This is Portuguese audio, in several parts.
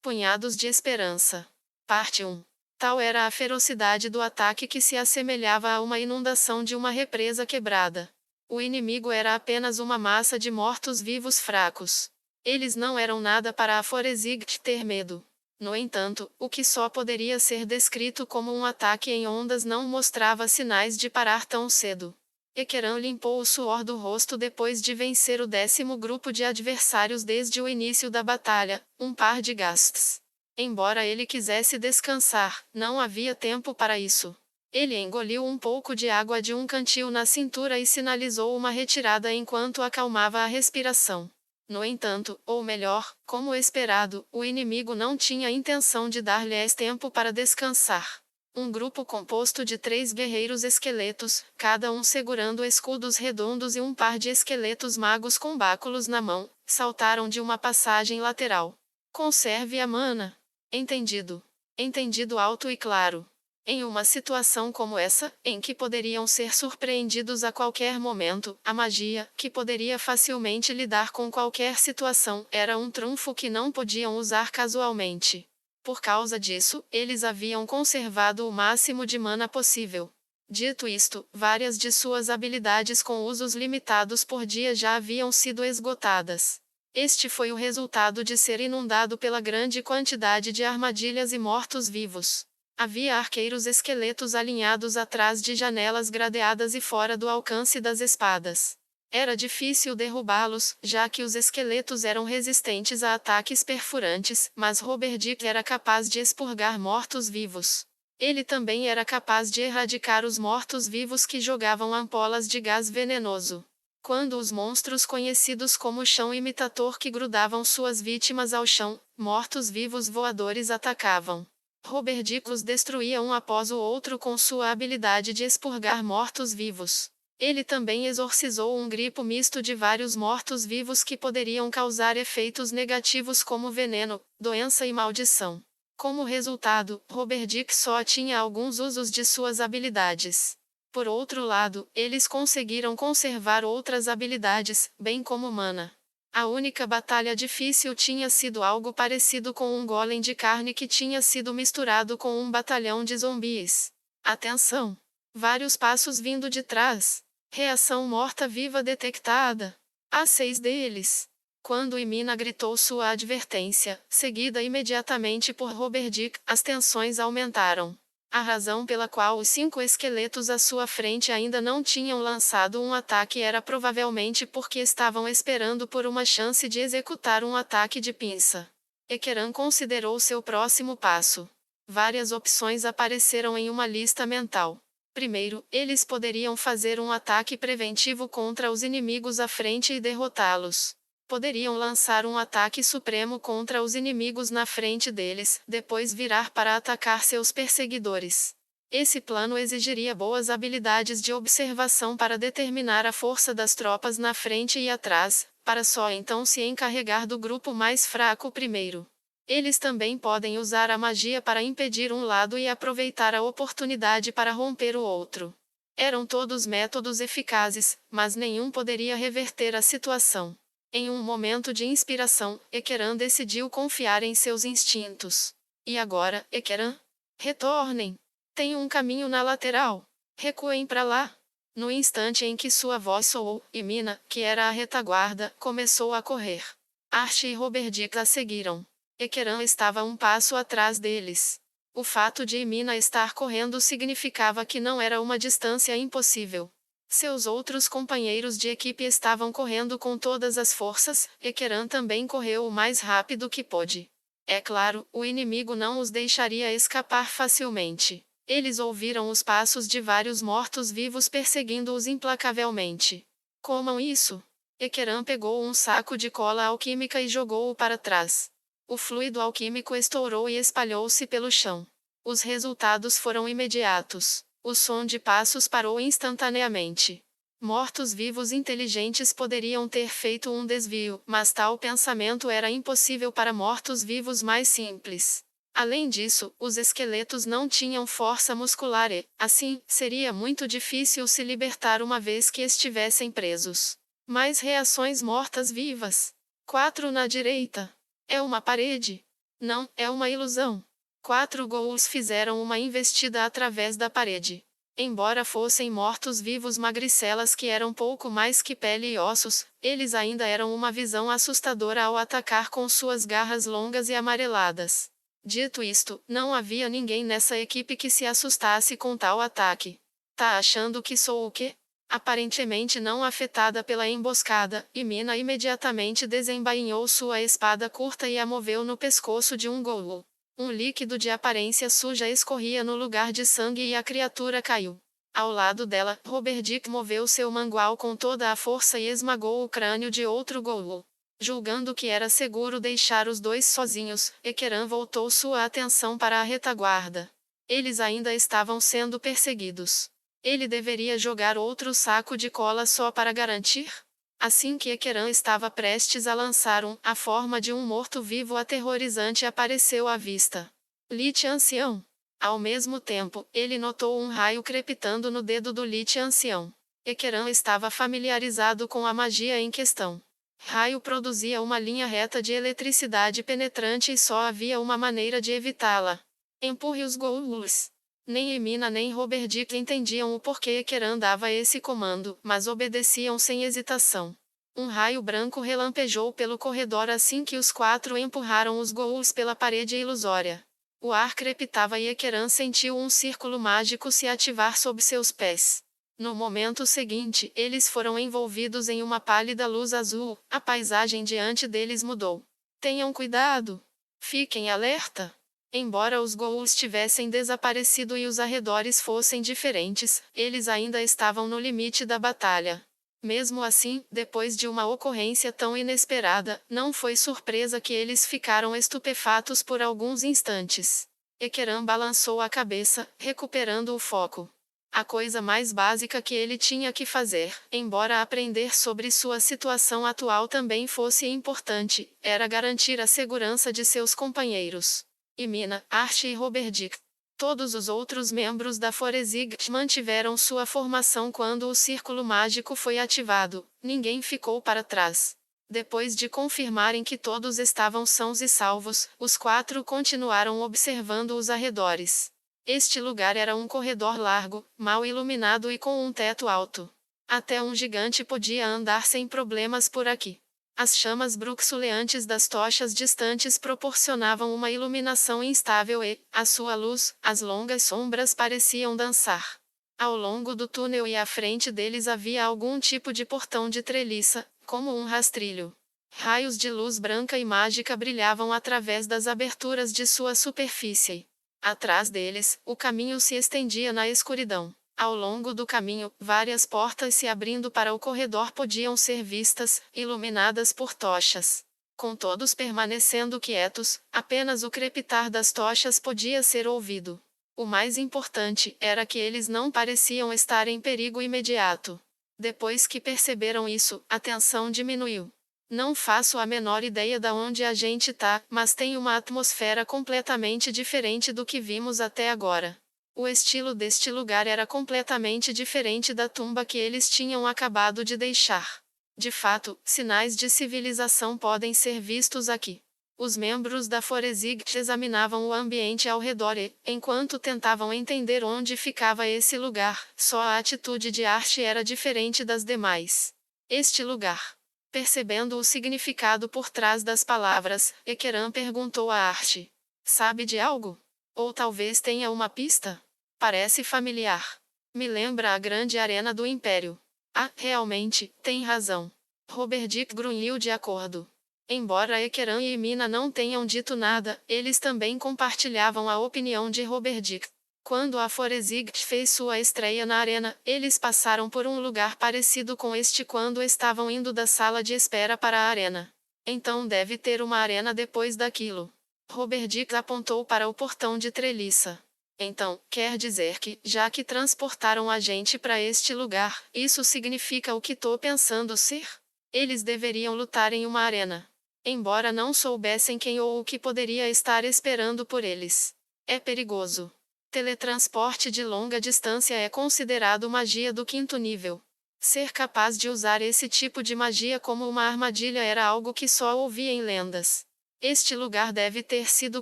Punhados de esperança. Parte 1. Tal era a ferocidade do ataque que se assemelhava a uma inundação de uma represa quebrada. O inimigo era apenas uma massa de mortos-vivos fracos. Eles não eram nada para a Foresight ter medo. No entanto, o que só poderia ser descrito como um ataque em ondas não mostrava sinais de parar tão cedo. Ekeran limpou o suor do rosto depois de vencer o 10º grupo de adversários desde o início da batalha, um par de gastos. Embora ele quisesse descansar, não havia tempo para isso. Ele engoliu um pouco de água de um cantil na cintura e sinalizou uma retirada enquanto acalmava a respiração. No entanto, ou melhor, como esperado, o inimigo não tinha intenção de dar-lhes tempo para descansar. Um grupo composto de 3 guerreiros esqueletos, cada um segurando escudos redondos e um par de esqueletos magos com báculos na mão, saltaram de uma passagem lateral. Conserve a mana. Entendido. Entendido alto e claro. Em uma situação como essa, em que poderiam ser surpreendidos a qualquer momento, a magia, que poderia facilmente lidar com qualquer situação, era um trunfo que não podiam usar casualmente. Por causa disso, eles haviam conservado o máximo de mana possível. Dito isto, várias de suas habilidades com usos limitados por dia já haviam sido esgotadas. Este foi o resultado de ser inundado pela grande quantidade de armadilhas e mortos-vivos. Havia arqueiros esqueletos alinhados atrás de janelas gradeadas e fora do alcance das espadas. Era difícil derrubá-los, já que os esqueletos eram resistentes a ataques perfurantes, mas Roberdick era capaz de expurgar mortos-vivos. Ele também era capaz de erradicar os mortos-vivos que jogavam ampolas de gás venenoso. Quando os monstros conhecidos como chão imitator que grudavam suas vítimas ao chão, mortos-vivos voadores atacavam. Roberdick os destruía um após o outro com sua habilidade de expurgar mortos-vivos. Ele também exorcizou um grupo misto de vários mortos-vivos que poderiam causar efeitos negativos como veneno, doença e maldição. Como resultado, Roberdick só tinha alguns usos de suas habilidades. Por outro lado, eles conseguiram conservar outras habilidades, bem como mana. A única batalha difícil tinha sido algo parecido com um golem de carne que tinha sido misturado com um batalhão de zumbis. Atenção! Vários passos vindo de trás. Reação morta-viva detectada. Há 6 deles. Quando Imina gritou sua advertência, seguida imediatamente por Roberdick, as tensões aumentaram. A razão pela qual os 5 esqueletos à sua frente ainda não tinham lançado um ataque era provavelmente porque estavam esperando por uma chance de executar um ataque de pinça. Ekeran considerou seu próximo passo. Várias opções apareceram em uma lista mental. Primeiro, eles poderiam fazer um ataque preventivo contra os inimigos à frente e derrotá-los. Poderiam lançar um ataque supremo contra os inimigos na frente deles, depois virar para atacar seus perseguidores. Esse plano exigiria boas habilidades de observação para determinar a força das tropas na frente e atrás, para só então se encarregar do grupo mais fraco primeiro. Eles também podem usar a magia para impedir um lado e aproveitar a oportunidade para romper o outro. Eram todos métodos eficazes, mas nenhum poderia reverter a situação. Em um momento de inspiração, Ekeran decidiu confiar em seus instintos. E agora, Ekeran? Retornem! Tem um caminho na lateral. Recuem para lá. No instante em que sua voz soou, Imina, que era a retaguarda, começou a correr. Archie e Roberdick a seguiram. Ekeran estava um passo atrás deles. O fato de Imina estar correndo significava que não era uma distância impossível. Seus outros companheiros de equipe estavam correndo com todas as forças, Ekeran também correu o mais rápido que pôde. É claro, o inimigo não os deixaria escapar facilmente. Eles ouviram os passos de vários mortos-vivos perseguindo-os implacavelmente. Comam isso! Ekeran pegou um saco de cola alquímica e jogou-o para trás. O fluido alquímico estourou e espalhou-se pelo chão. Os resultados foram imediatos. O som de passos parou instantaneamente. Mortos-vivos inteligentes poderiam ter feito um desvio, mas tal pensamento era impossível para mortos-vivos mais simples. Além disso, os esqueletos não tinham força muscular e, assim, seria muito difícil se libertar uma vez que estivessem presos. Mais reações mortas-vivas. 4 na direita. É uma parede. Não, é uma ilusão. 4 ghouls fizeram uma investida através da parede. Embora fossem mortos-vivos magricelas que eram pouco mais que pele e ossos, eles ainda eram uma visão assustadora ao atacar com suas garras longas e amareladas. Dito isto, não havia ninguém nessa equipe que se assustasse com tal ataque. Tá achando que sou o quê? Aparentemente não afetada pela emboscada, Mina imediatamente desembainhou sua espada curta e a moveu no pescoço de um ghoul. Um líquido de aparência suja escorria no lugar de sangue e a criatura caiu. Ao lado dela, Roberdick moveu seu mangual com toda a força e esmagou o crânio de outro ghoul. Julgando que era seguro deixar os dois sozinhos, Ekeran voltou sua atenção para a retaguarda. Eles ainda estavam sendo perseguidos. Ele deveria jogar outro saco de cola só para garantir? Assim que Ekeran estava prestes a lançar a forma de um morto-vivo aterrorizante apareceu à vista. Lich Ancião. Ao mesmo tempo, ele notou um raio crepitando no dedo do Lich Ancião. Ekeran estava familiarizado com a magia em questão. Raio produzia uma linha reta de eletricidade penetrante e só havia uma maneira de evitá-la. Empurre os ghouls. Nem Emina nem Roberdick entendiam o porquê Ekeran dava esse comando, mas obedeciam sem hesitação. Um raio branco relampejou pelo corredor assim que os 4 empurraram os ghouls pela parede ilusória. O ar crepitava e Ekeran sentiu um círculo mágico se ativar sob seus pés. No momento seguinte, eles foram envolvidos em uma pálida luz azul, a paisagem diante deles mudou. Tenham cuidado! Fiquem alerta! Embora os ghouls tivessem desaparecido e os arredores fossem diferentes, eles ainda estavam no limite da batalha. Mesmo assim, depois de uma ocorrência tão inesperada, não foi surpresa que eles ficaram estupefatos por alguns instantes. Ekeran balançou a cabeça, recuperando o foco. A coisa mais básica que ele tinha que fazer, embora aprender sobre sua situação atual também fosse importante, era garantir a segurança de seus companheiros. Mina, Archie e Roberdick. Todos os outros membros da Forezig mantiveram sua formação quando o círculo mágico foi ativado. Ninguém ficou para trás. Depois de confirmarem que todos estavam sãos e salvos, os 4 continuaram observando os arredores. Este lugar era um corredor largo, mal iluminado e com um teto alto. Até um gigante podia andar sem problemas por aqui. As chamas bruxuleantes das tochas distantes proporcionavam uma iluminação instável e, à sua luz, as longas sombras pareciam dançar. Ao longo do túnel e à frente deles havia algum tipo de portão de treliça, como um rastrilho. Raios de luz branca e mágica brilhavam através das aberturas de sua superfície. Atrás deles, o caminho se estendia na escuridão. Ao longo do caminho, várias portas se abrindo para o corredor podiam ser vistas, iluminadas por tochas. Com todos permanecendo quietos, apenas o crepitar das tochas podia ser ouvido. O mais importante era que eles não pareciam estar em perigo imediato. Depois que perceberam isso, a tensão diminuiu. Não faço a menor ideia de onde a gente tá, mas tem uma atmosfera completamente diferente do que vimos até agora. O estilo deste lugar era completamente diferente da tumba que eles tinham acabado de deixar. De fato, sinais de civilização podem ser vistos aqui. Os membros da Forezig examinavam o ambiente ao redor e, enquanto tentavam entender onde ficava esse lugar, só a atitude de Archie era diferente das demais. Este lugar. Percebendo o significado por trás das palavras, Ekeran perguntou a Archie. Sabe de algo? Ou talvez tenha uma pista? Parece familiar. Me lembra a grande arena do Império. Ah, realmente, tem razão. Roberdick grunhiu de acordo. Embora Ekeran e Mina não tenham dito nada, eles também compartilhavam a opinião de Roberdick. Quando a Forezig fez sua estreia na arena, eles passaram por um lugar parecido com este quando estavam indo da sala de espera para a arena. Então deve ter uma arena depois daquilo. Roberdick apontou para o portão de treliça. Então, quer dizer que, já que transportaram a gente para este lugar, isso significa o que tô pensando ser? Eles deveriam lutar em uma arena. Embora não soubessem quem ou o que poderia estar esperando por eles. É perigoso. Teletransporte de longa distância é considerado magia do 5º nível. Ser capaz de usar esse tipo de magia como uma armadilha era algo que só ouvia em lendas. Este lugar deve ter sido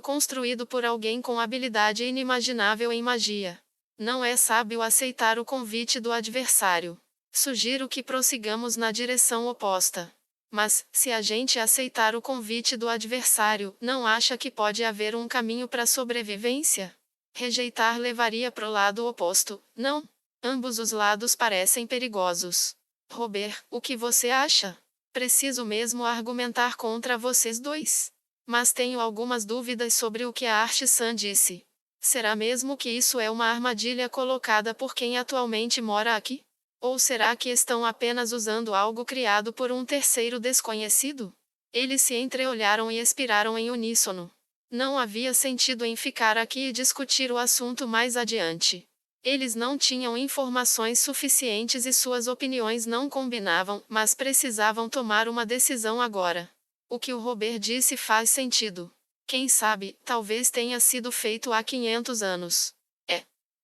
construído por alguém com habilidade inimaginável em magia. Não é sábio aceitar o convite do adversário. Sugiro que prossigamos na direção oposta. Mas, se a gente aceitar o convite do adversário, não acha que pode haver um caminho para a sobrevivência? Rejeitar levaria pro lado oposto, não? Ambos os lados parecem perigosos. Robert, o que você acha? Preciso mesmo argumentar contra vocês dois. Mas tenho algumas dúvidas sobre o que a Artisan disse. Será mesmo que isso é uma armadilha colocada por quem atualmente mora aqui? Ou será que estão apenas usando algo criado por um terceiro desconhecido? Eles se entreolharam e expiraram em uníssono. Não havia sentido em ficar aqui e discutir o assunto mais adiante. Eles não tinham informações suficientes e suas opiniões não combinavam, mas precisavam tomar uma decisão agora. O que o Robert disse faz sentido. Quem sabe, talvez tenha sido feito há 500 anos.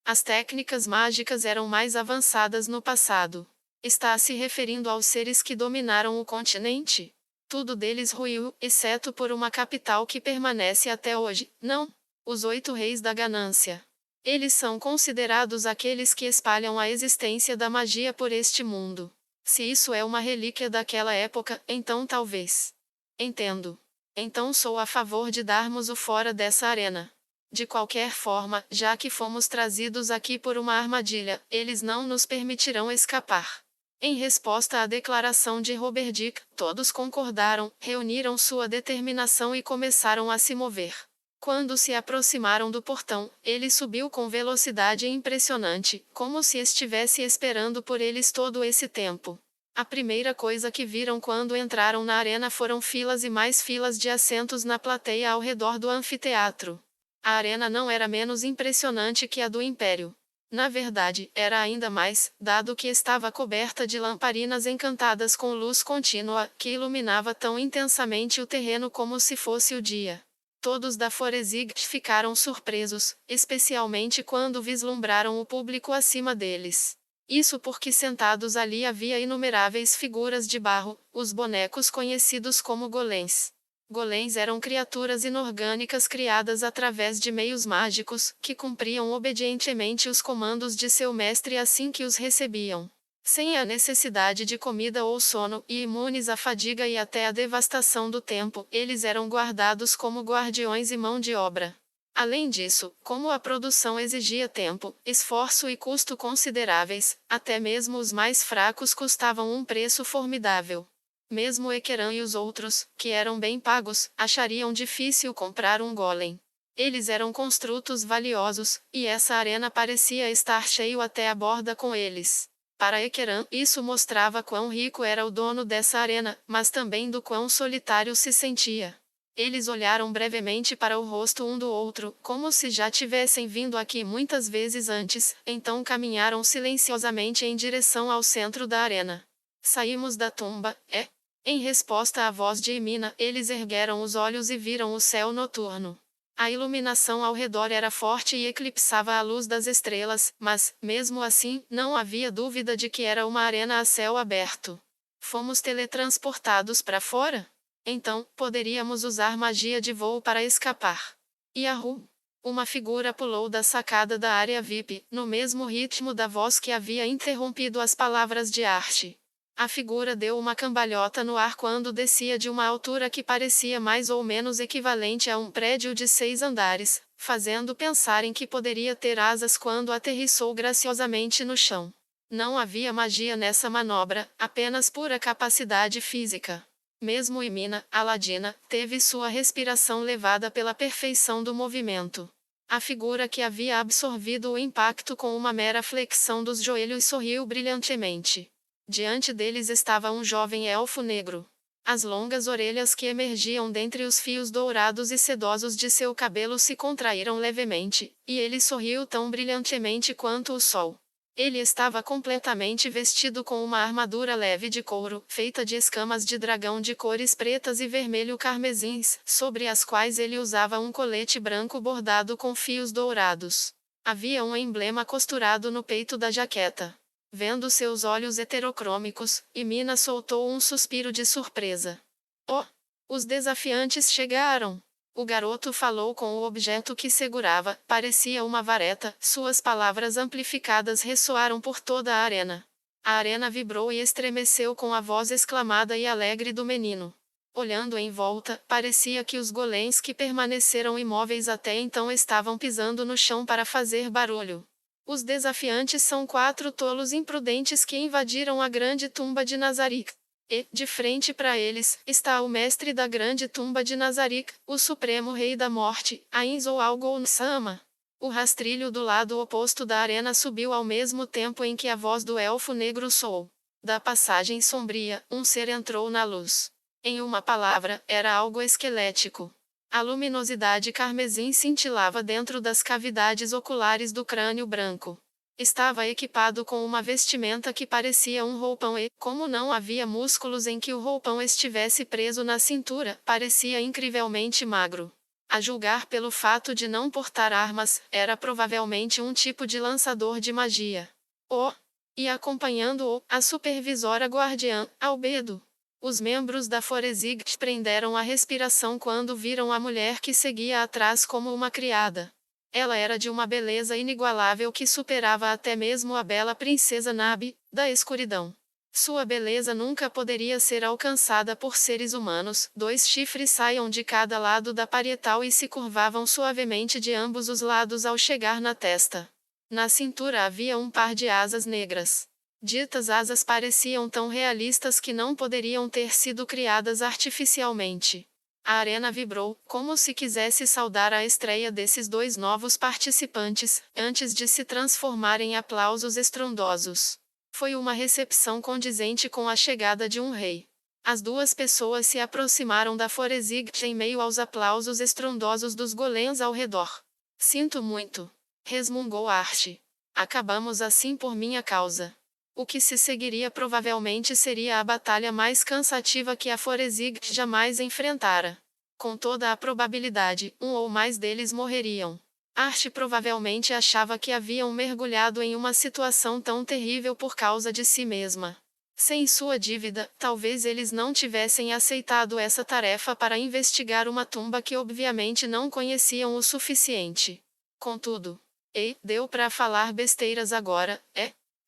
As técnicas mágicas eram mais avançadas no passado. Está se referindo aos seres que dominaram o continente? Tudo deles ruiu, exceto por uma capital que permanece até hoje, não? Os 8 reis da ganância. Eles são considerados aqueles que espalham a existência da magia por este mundo. Se isso é uma relíquia daquela época, então talvez. Entendo. Então sou a favor de darmos o fora dessa arena. De qualquer forma, já que fomos trazidos aqui por uma armadilha, eles não nos permitirão escapar. Em resposta à declaração de Robert Dick, todos concordaram, reuniram sua determinação e começaram a se mover. Quando se aproximaram do portão, ele subiu com velocidade impressionante, como se estivesse esperando por eles todo esse tempo. A primeira coisa que viram quando entraram na arena foram filas e mais filas de assentos na plateia ao redor do anfiteatro. A arena não era menos impressionante que a do Império. Na verdade, era ainda mais, dado que estava coberta de lamparinas encantadas com luz contínua, que iluminava tão intensamente o terreno como se fosse o dia. Todos da Forezig ficaram surpresos, especialmente quando vislumbraram o público acima deles. Isso porque sentados ali havia inumeráveis figuras de barro, os bonecos conhecidos como golems. Golems eram criaturas inorgânicas criadas através de meios mágicos, que cumpriam obedientemente os comandos de seu mestre assim que os recebiam. Sem a necessidade de comida ou sono, e imunes à fadiga e até à devastação do tempo, eles eram guardados como guardiões e mão de obra. Além disso, como a produção exigia tempo, esforço e custo consideráveis, até mesmo os mais fracos custavam um preço formidável. Mesmo Ekeran e os outros, que eram bem pagos, achariam difícil comprar um golem. Eles eram construtos valiosos, e essa arena parecia estar cheio até a borda com eles. Para Ekeran, isso mostrava quão rico era o dono dessa arena, mas também do quão solitário se sentia. Eles olharam brevemente para o rosto um do outro, como se já tivessem vindo aqui muitas vezes antes, então caminharam silenciosamente em direção ao centro da arena. Saímos da tumba, é? Em resposta à voz de Emina, eles ergueram os olhos e viram o céu noturno. A iluminação ao redor era forte e eclipsava a luz das estrelas, mas, mesmo assim, não havia dúvida de que era uma arena a céu aberto. Fomos teletransportados para fora? Então, poderíamos usar magia de voo para escapar. Yahoo! Uma figura pulou da sacada da área VIP, no mesmo ritmo da voz que havia interrompido as palavras de arte. A figura deu uma cambalhota no ar quando descia de uma altura que parecia mais ou menos equivalente a um prédio de 6 andares, fazendo pensar em que poderia ter asas quando aterrissou graciosamente no chão. Não havia magia nessa manobra, apenas pura capacidade física. Mesmo Emina, a ladina, teve sua respiração levada pela perfeição do movimento. A figura que havia absorvido o impacto com uma mera flexão dos joelhos sorriu brilhantemente. Diante deles estava um jovem elfo negro. As longas orelhas que emergiam dentre os fios dourados e sedosos de seu cabelo se contraíram levemente, e ele sorriu tão brilhantemente quanto o sol. Ele estava completamente vestido com uma armadura leve de couro, feita de escamas de dragão de cores pretas e vermelho carmesins, sobre as quais ele usava um colete branco bordado com fios dourados. Havia um emblema costurado no peito da jaqueta. Vendo seus olhos heterocrômicos, Emina soltou um suspiro de surpresa. Oh! Os desafiantes chegaram. O garoto falou com o objeto que segurava, parecia uma vareta, suas palavras amplificadas ressoaram por toda a arena. A arena vibrou e estremeceu com a voz exclamada e alegre do menino. Olhando em volta, parecia que os golems que permaneceram imóveis até então estavam pisando no chão para fazer barulho. Os desafiantes são 4 tolos imprudentes que invadiram a grande tumba de Nazarick. E, de frente para eles, está o mestre da grande tumba de Nazarick, o supremo rei da morte, Ainzo Algon-sama. O rastrilho do lado oposto da arena subiu ao mesmo tempo em que a voz do elfo negro soou. Da passagem sombria, um ser entrou na luz. Em uma palavra, era algo esquelético. A luminosidade carmesim cintilava dentro das cavidades oculares do crânio branco. Estava equipado com uma vestimenta que parecia um roupão e, como não havia músculos em que o roupão estivesse preso na cintura, parecia incrivelmente magro. A julgar pelo fato de não portar armas, era provavelmente um tipo de lançador de magia. E acompanhando-o, a supervisora guardiã, Albedo. Os membros da Foresight prenderam a respiração quando viram a mulher que seguia atrás como uma criada. Ela era de uma beleza inigualável que superava até mesmo a bela princesa Nabi, da escuridão. Sua beleza nunca poderia ser alcançada por seres humanos. 2 chifres saíam de cada lado da parietal e se curvavam suavemente de ambos os lados ao chegar na testa. Na cintura havia um par de asas negras. Ditas asas pareciam tão realistas que não poderiam ter sido criadas artificialmente. A arena vibrou, como se quisesse saudar a estreia desses 2 novos participantes, antes de se transformar em aplausos estrondosos. Foi uma recepção condizente com a chegada de um rei. As 2 pessoas se aproximaram da Foresight em meio aos aplausos estrondosos dos golems ao redor. Sinto muito, resmungou Archie. Acabamos assim por minha causa. O que se seguiria provavelmente seria a batalha mais cansativa que a Foresight jamais enfrentara. Com toda a probabilidade, um ou mais deles morreriam. Archie provavelmente achava que haviam mergulhado em uma situação tão terrível por causa de si mesma. Sem sua dívida, talvez eles não tivessem aceitado essa tarefa para investigar uma tumba que obviamente não conheciam o suficiente. Contudo, deu para falar besteiras agora,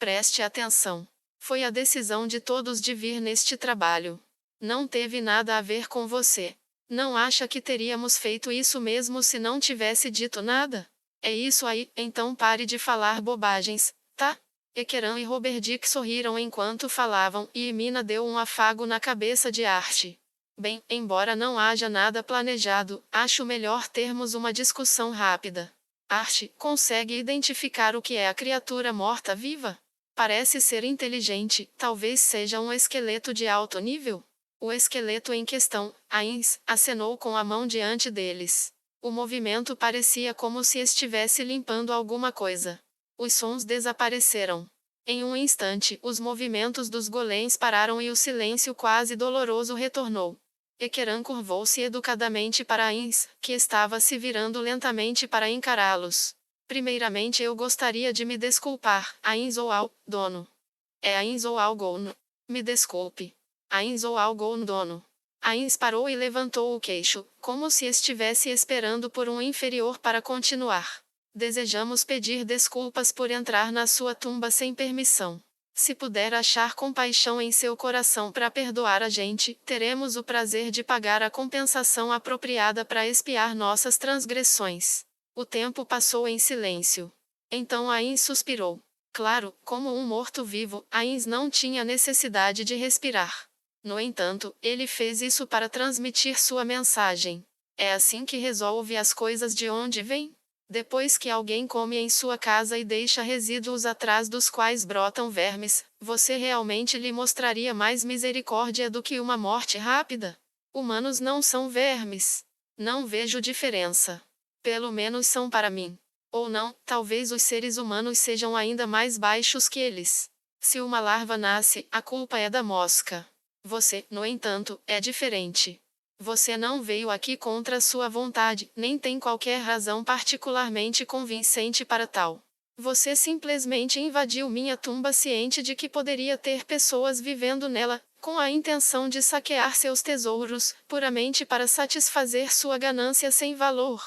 Preste atenção. Foi a decisão de todos de vir neste trabalho. Não teve nada a ver com você. Não acha que teríamos feito isso mesmo se não tivesse dito nada? É isso aí, então pare de falar bobagens, tá? Ekeran e Roberdick sorriram enquanto falavam, e Mina deu um afago na cabeça de Archie. Bem, embora não haja nada planejado, acho melhor termos uma discussão rápida. Archie, consegue identificar o que é a criatura morta-viva? Parece ser inteligente, talvez seja um esqueleto de alto nível? O esqueleto em questão, Ainz, acenou com a mão diante deles. O movimento parecia como se estivesse limpando alguma coisa. Os sons desapareceram. Em um instante, os movimentos dos golems pararam e o silêncio quase doloroso retornou. Ekeran curvou-se educadamente para Ainz, que estava se virando lentamente para encará-los. Primeiramente eu gostaria de me desculpar, Ainz ou Al, dono. É Ainz ou Algon. Me desculpe. Ainz ou Algon, dono. Ainz parou e levantou o queixo, como se estivesse esperando por um inferior para continuar. Desejamos pedir desculpas por entrar na sua tumba sem permissão. Se puder achar compaixão em seu coração para perdoar a gente, teremos o prazer de pagar a compensação apropriada para expiar nossas transgressões. O tempo passou em silêncio. Então Ainz suspirou. Claro, como um morto-vivo, Ainz não tinha necessidade de respirar. No entanto, ele fez isso para transmitir sua mensagem. É assim que resolve as coisas de onde vem? Depois que alguém come em sua casa e deixa resíduos atrás dos quais brotam vermes, você realmente lhe mostraria mais misericórdia do que uma morte rápida? Humanos não são vermes. Não vejo diferença. Pelo menos são para mim. Ou não, talvez os seres humanos sejam ainda mais baixos que eles. Se uma larva nasce, a culpa é da mosca. Você, no entanto, é diferente. Você não veio aqui contra sua vontade, nem tem qualquer razão particularmente convincente para tal. Você simplesmente invadiu minha tumba ciente de que poderia ter pessoas vivendo nela, com a intenção de saquear seus tesouros, puramente para satisfazer sua ganância sem valor.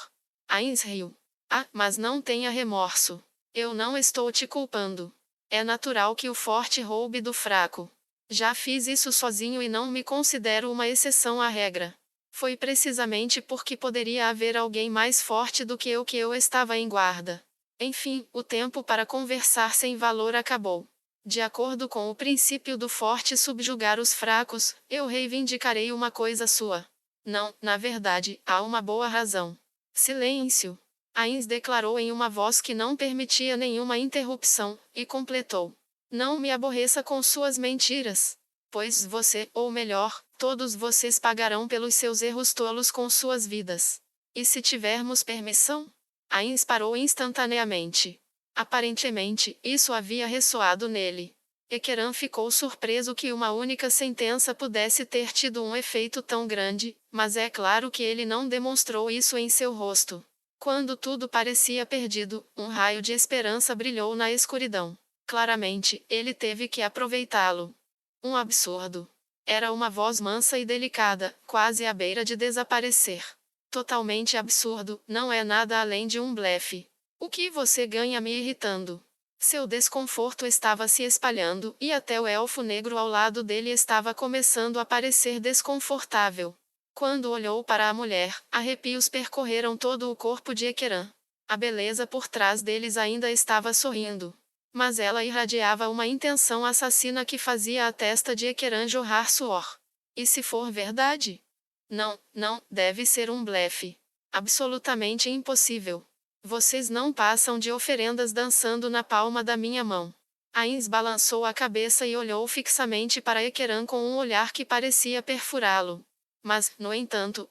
Ainz riu. Ah, mas não tenha remorso. Eu não estou te culpando. É natural que o forte roube do fraco. Já fiz isso sozinho e não me considero uma exceção à regra. Foi precisamente porque poderia haver alguém mais forte do que eu estava em guarda. Enfim, o tempo para conversar sem valor acabou. De acordo com o princípio do forte subjugar os fracos, eu reivindicarei uma coisa sua. Não, na verdade, há uma boa razão. Silêncio. Ainz declarou em uma voz que não permitia nenhuma interrupção, e completou. Não me aborreça com suas mentiras. Pois você, ou melhor, todos vocês pagarão pelos seus erros tolos com suas vidas. E se tivermos permissão? Ainz parou instantaneamente. Aparentemente, isso havia ressoado nele. Ekeran ficou surpreso que uma única sentença pudesse ter tido um efeito tão grande, mas é claro que ele não demonstrou isso em seu rosto. Quando tudo parecia perdido, um raio de esperança brilhou na escuridão. Claramente, ele teve que aproveitá-lo. Um absurdo. Era uma voz mansa e delicada, quase à beira de desaparecer. Totalmente absurdo, não é nada além de um blefe. O que você ganha me irritando? Seu desconforto estava se espalhando, e até o elfo negro ao lado dele estava começando a parecer desconfortável. Quando olhou para a mulher, arrepios percorreram todo o corpo de Ekeran. A beleza por trás deles ainda estava sorrindo. Mas ela irradiava uma intenção assassina que fazia a testa de Ekeran jorrar suor. E se for verdade? Não, não, deve ser um blefe. Absolutamente impossível. Vocês não passam de oferendas dançando na palma da minha mão. Ainz balançou a cabeça e olhou fixamente para Ekeran com um olhar que parecia perfurá-lo. Mas, no entanto,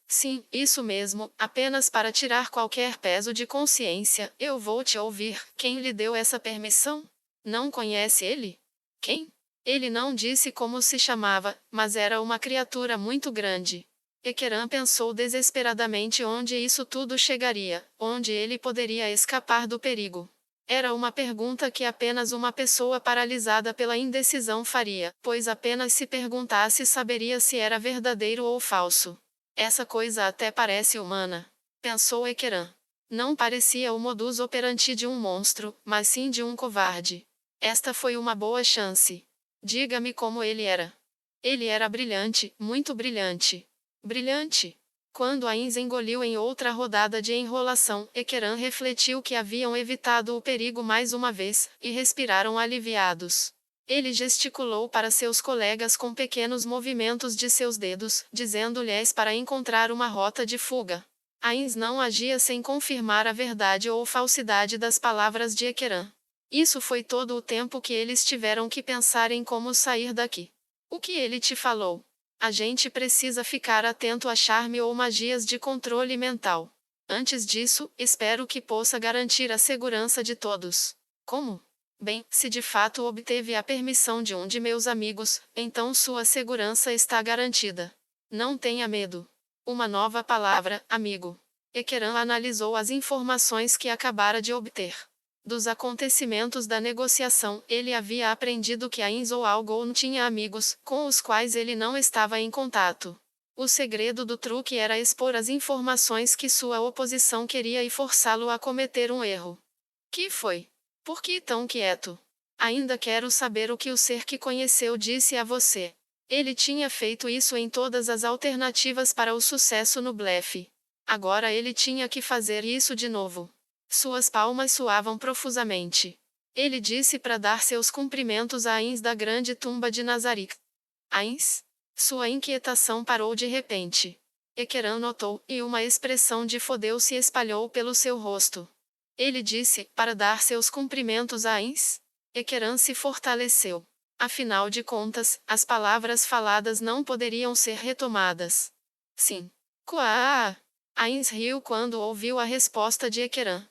sim, isso mesmo, apenas para tirar qualquer peso de consciência, eu vou te ouvir. Quem lhe deu essa permissão? Não conhece ele? Quem? Ele não disse como se chamava, mas era uma criatura muito grande. Ekeran pensou desesperadamente onde isso tudo chegaria, onde ele poderia escapar do perigo. Era uma pergunta que apenas uma pessoa paralisada pela indecisão faria, pois apenas se perguntasse saberia se era verdadeiro ou falso. Essa coisa até parece humana, pensou Ekeran. Não parecia o modus operandi de um monstro, mas sim de um covarde. Esta foi uma boa chance. Diga-me como ele era. Ele era brilhante, muito brilhante. Brilhante. Quando Ainz engoliu em outra rodada de enrolação, Ekeran refletiu que haviam evitado o perigo mais uma vez, e respiraram aliviados. Ele gesticulou para seus colegas com pequenos movimentos de seus dedos, dizendo-lhes para encontrar uma rota de fuga. Ainz não agia sem confirmar a verdade ou falsidade das palavras de Ekeran. Isso foi todo o tempo que eles tiveram que pensar em como sair daqui. O que ele te falou? A gente precisa ficar atento a charme ou magias de controle mental. Antes disso, espero que possa garantir a segurança de todos. Como? Bem, se de fato obteve a permissão de um de meus amigos, então sua segurança está garantida. Não tenha medo. Uma nova palavra, amigo. Ekeran analisou as informações que acabara de obter. Dos acontecimentos da negociação, ele havia aprendido que Ainz ou Algon tinha amigos, com os quais ele não estava em contato. O segredo do truque era expor as informações que sua oposição queria e forçá-lo a cometer um erro. Que foi? Por que tão quieto? Ainda quero saber o que o ser que conheceu disse a você. Ele tinha feito isso em todas as alternativas para o sucesso no blefe. Agora ele tinha que fazer isso de novo. Suas palmas suavam profusamente. Ele disse para dar seus cumprimentos a Ainz da grande tumba de Nazarick. Ainz? Sua inquietação parou de repente. Ekeran notou, e uma expressão de fodeu se espalhou pelo seu rosto. Ele disse, para dar seus cumprimentos a Ainz? Ekeran se fortaleceu. Afinal de contas, as palavras faladas não poderiam ser retomadas. Sim. Quá! Ainz riu quando ouviu a resposta de Ekeran.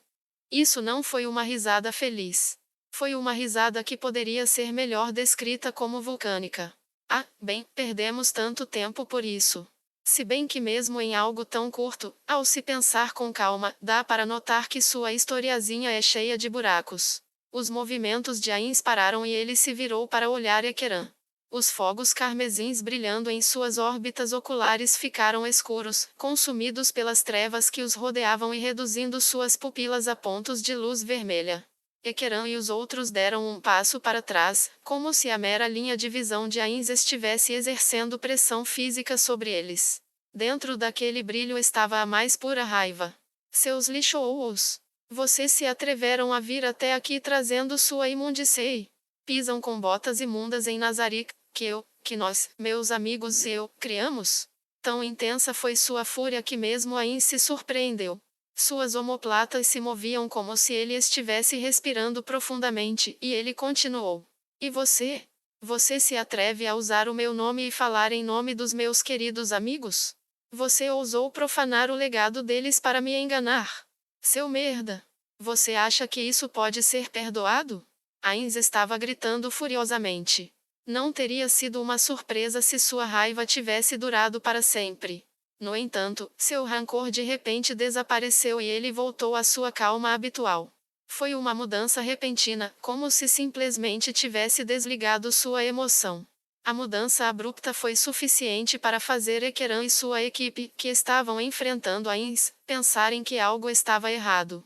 Isso não foi uma risada feliz. Foi uma risada que poderia ser melhor descrita como vulcânica. Ah, bem, perdemos tanto tempo por isso. Se bem que mesmo em algo tão curto, ao se pensar com calma, dá para notar que sua historiazinha é cheia de buracos. Os movimentos de Ainz pararam e ele se virou para olhar Ekeran. Os fogos carmesins brilhando em suas órbitas oculares ficaram escuros, consumidos pelas trevas que os rodeavam e reduzindo suas pupilas a pontos de luz vermelha. Ekeran e os outros deram um passo para trás, como se a mera linha de visão de Ainz estivesse exercendo pressão física sobre eles. Dentro daquele brilho estava a mais pura raiva. Seus lixous! Vocês se atreveram a vir até aqui trazendo sua imundície. Pisam com botas imundas em Nazarick, que nós, meus amigos e eu, criamos? Tão intensa foi sua fúria que mesmo Ainz se surpreendeu. Suas omoplatas se moviam como se ele estivesse respirando profundamente, e ele continuou. E você? Você se atreve a usar o meu nome e falar em nome dos meus queridos amigos? Você ousou profanar o legado deles para me enganar. Seu merda! Você acha que isso pode ser perdoado? Ainz estava gritando furiosamente. Não teria sido uma surpresa se sua raiva tivesse durado para sempre. No entanto, seu rancor de repente desapareceu e ele voltou à sua calma habitual. Foi uma mudança repentina, como se simplesmente tivesse desligado sua emoção. A mudança abrupta foi suficiente para fazer Ekeran e sua equipe, que estavam enfrentando Ainz, pensarem que algo estava errado.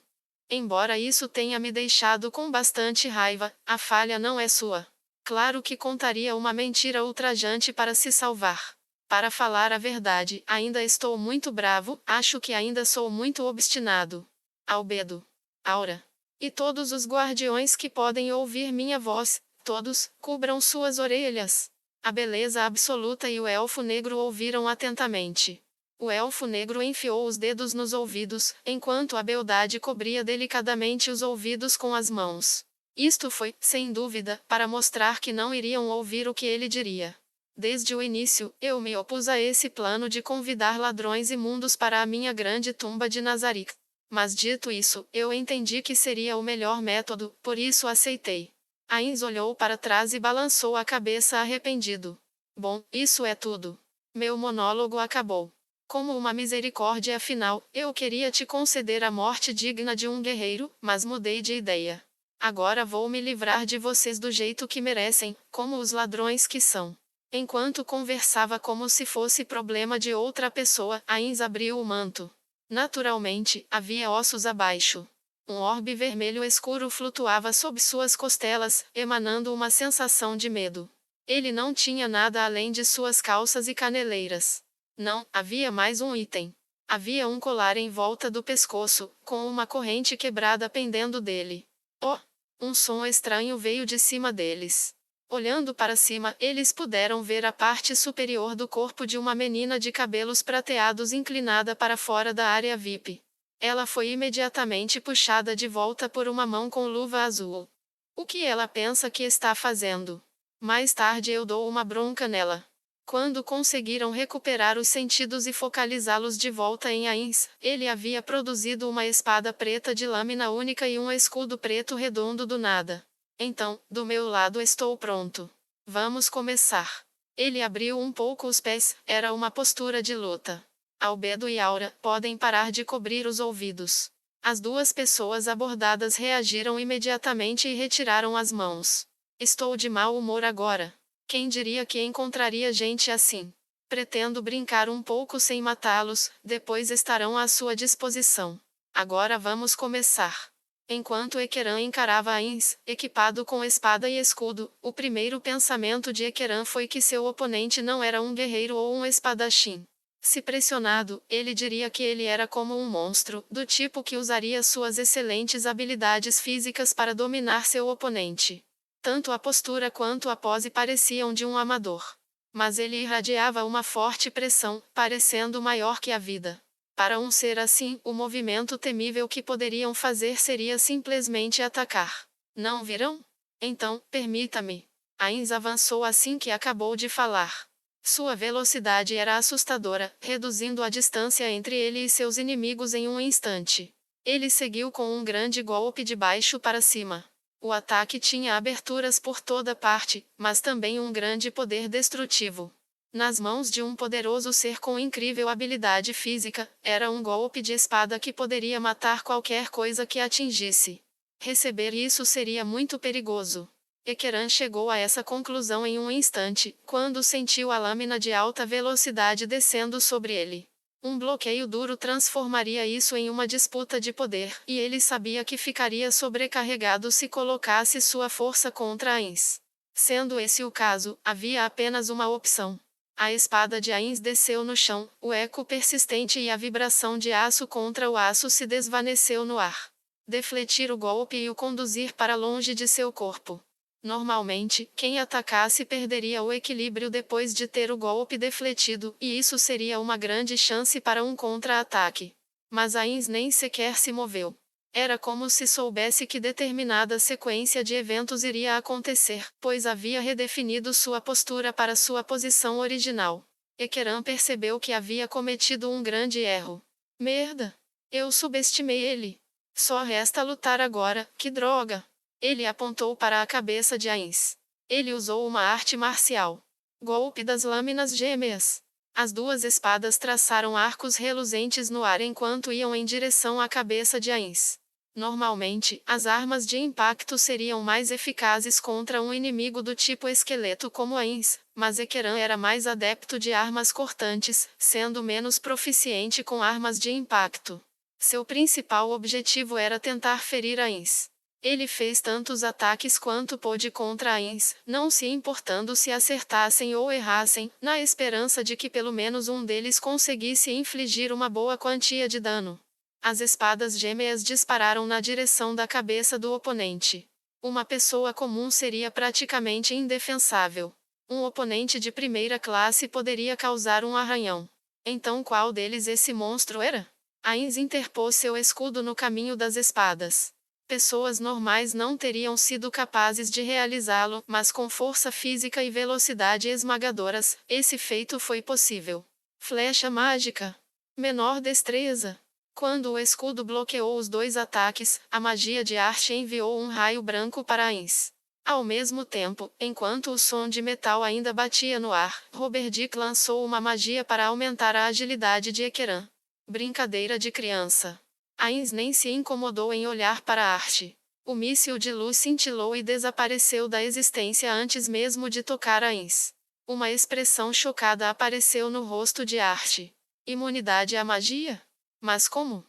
Embora isso tenha me deixado com bastante raiva, a falha não é sua. Claro que contaria uma mentira ultrajante para se salvar. Para falar a verdade, ainda estou muito bravo, acho que ainda sou muito obstinado. Albedo. Aura. E todos os guardiões que podem ouvir minha voz, todos, cubram suas orelhas. A beleza absoluta e o elfo negro ouviram atentamente. O elfo negro enfiou os dedos nos ouvidos, enquanto a beldade cobria delicadamente os ouvidos com as mãos. Isto foi, sem dúvida, para mostrar que não iriam ouvir o que ele diria. Desde o início, eu me opus a esse plano de convidar ladrões imundos para a minha grande tumba de Nazarick. Mas dito isso, eu entendi que seria o melhor método, por isso aceitei. Ainz olhou para trás e balançou a cabeça arrependido. Bom, isso é tudo. Meu monólogo acabou. Como uma misericórdia final, eu queria te conceder a morte digna de um guerreiro, mas mudei de ideia. Agora vou me livrar de vocês do jeito que merecem, como os ladrões que são. Enquanto conversava como se fosse problema de outra pessoa, Ainz abriu o manto. Naturalmente, havia ossos abaixo. Um orbe vermelho escuro flutuava sob suas costelas, emanando uma sensação de medo. Ele não tinha nada além de suas calças e caneleiras. Não, havia mais um item. Havia um colar em volta do pescoço, com uma corrente quebrada pendendo dele. Oh! Um som estranho veio de cima deles. Olhando para cima, eles puderam ver a parte superior do corpo de uma menina de cabelos prateados inclinada para fora da área VIP. Ela foi imediatamente puxada de volta por uma mão com luva azul. O que ela pensa que está fazendo? Mais tarde eu dou uma bronca nela. Quando conseguiram recuperar os sentidos e focalizá-los de volta em Ainz, ele havia produzido uma espada preta de lâmina única e um escudo preto redondo do nada. Então, do meu lado estou pronto. Vamos começar. Ele abriu um pouco os pés, era uma postura de luta. Albedo e Aura, podem parar de cobrir os ouvidos. As duas pessoas abordadas reagiram imediatamente e retiraram as mãos. Estou de mau humor agora. Quem diria que encontraria gente assim? Pretendo brincar um pouco sem matá-los, depois estarão à sua disposição. Agora vamos começar. Enquanto Ekeran encarava Ainz, equipado com espada e escudo, o primeiro pensamento de Ekeran foi que seu oponente não era um guerreiro ou um espadachim. Se pressionado, ele diria que ele era como um monstro, do tipo que usaria suas excelentes habilidades físicas para dominar seu oponente. Tanto a postura quanto a pose pareciam de um amador. Mas ele irradiava uma forte pressão, parecendo maior que a vida. Para um ser assim, o movimento temível que poderiam fazer seria simplesmente atacar. Não virão? Então, permita-me. Ainz avançou assim que acabou de falar. Sua velocidade era assustadora, reduzindo a distância entre ele e seus inimigos em um instante. Ele seguiu com um grande golpe de baixo para cima. O ataque tinha aberturas por toda parte, mas também um grande poder destrutivo. Nas mãos de um poderoso ser com incrível habilidade física, era um golpe de espada que poderia matar qualquer coisa que atingisse. Receber isso seria muito perigoso. Ekeran chegou a essa conclusão em um instante, quando sentiu a lâmina de alta velocidade descendo sobre ele. Um bloqueio duro transformaria isso em uma disputa de poder, e ele sabia que ficaria sobrecarregado se colocasse sua força contra Ainz. Sendo esse o caso, havia apenas uma opção. A espada de Ainz desceu no chão, o eco persistente e a vibração de aço contra o aço se desvaneceu no ar. Defletir o golpe e o conduzir para longe de seu corpo. Normalmente, quem atacasse perderia o equilíbrio depois de ter o golpe defletido, e isso seria uma grande chance para um contra-ataque. Mas Ainz nem sequer se moveu. Era como se soubesse que determinada sequência de eventos iria acontecer, pois havia redefinido sua postura para sua posição original. Ekeran percebeu que havia cometido um grande erro. Merda! Eu subestimei ele. Só resta lutar agora, que droga! Ele apontou para a cabeça de Ainz. Ele usou uma arte marcial. Golpe das lâminas gêmeas. As duas espadas traçaram arcos reluzentes no ar enquanto iam em direção à cabeça de Ainz. Normalmente, as armas de impacto seriam mais eficazes contra um inimigo do tipo esqueleto como Ainz, mas Ekeran era mais adepto de armas cortantes, sendo menos proficiente com armas de impacto. Seu principal objetivo era tentar ferir Ainz. Ele fez tantos ataques quanto pôde contra Ainz, não se importando se acertassem ou errassem, na esperança de que pelo menos um deles conseguisse infligir uma boa quantia de dano. As espadas gêmeas dispararam na direção da cabeça do oponente. Uma pessoa comum seria praticamente indefensável. Um oponente de primeira classe poderia causar um arranhão. Então qual deles esse monstro era? Ainz interpôs seu escudo no caminho das espadas. Pessoas normais não teriam sido capazes de realizá-lo, mas com força física e velocidade esmagadoras, esse feito foi possível. Flecha mágica. Menor destreza. Quando o escudo bloqueou os dois ataques, a magia de arte enviou um raio branco para Ainz. Ao mesmo tempo, enquanto o som de metal ainda batia no ar, Roberdick lançou uma magia para aumentar a agilidade de Ekeran. Brincadeira de criança. Ainz nem se incomodou em olhar para a arte. O míssil de luz cintilou e desapareceu da existência antes mesmo de tocar Ainz. Uma expressão chocada apareceu no rosto de Arte. Imunidade à magia? Mas como?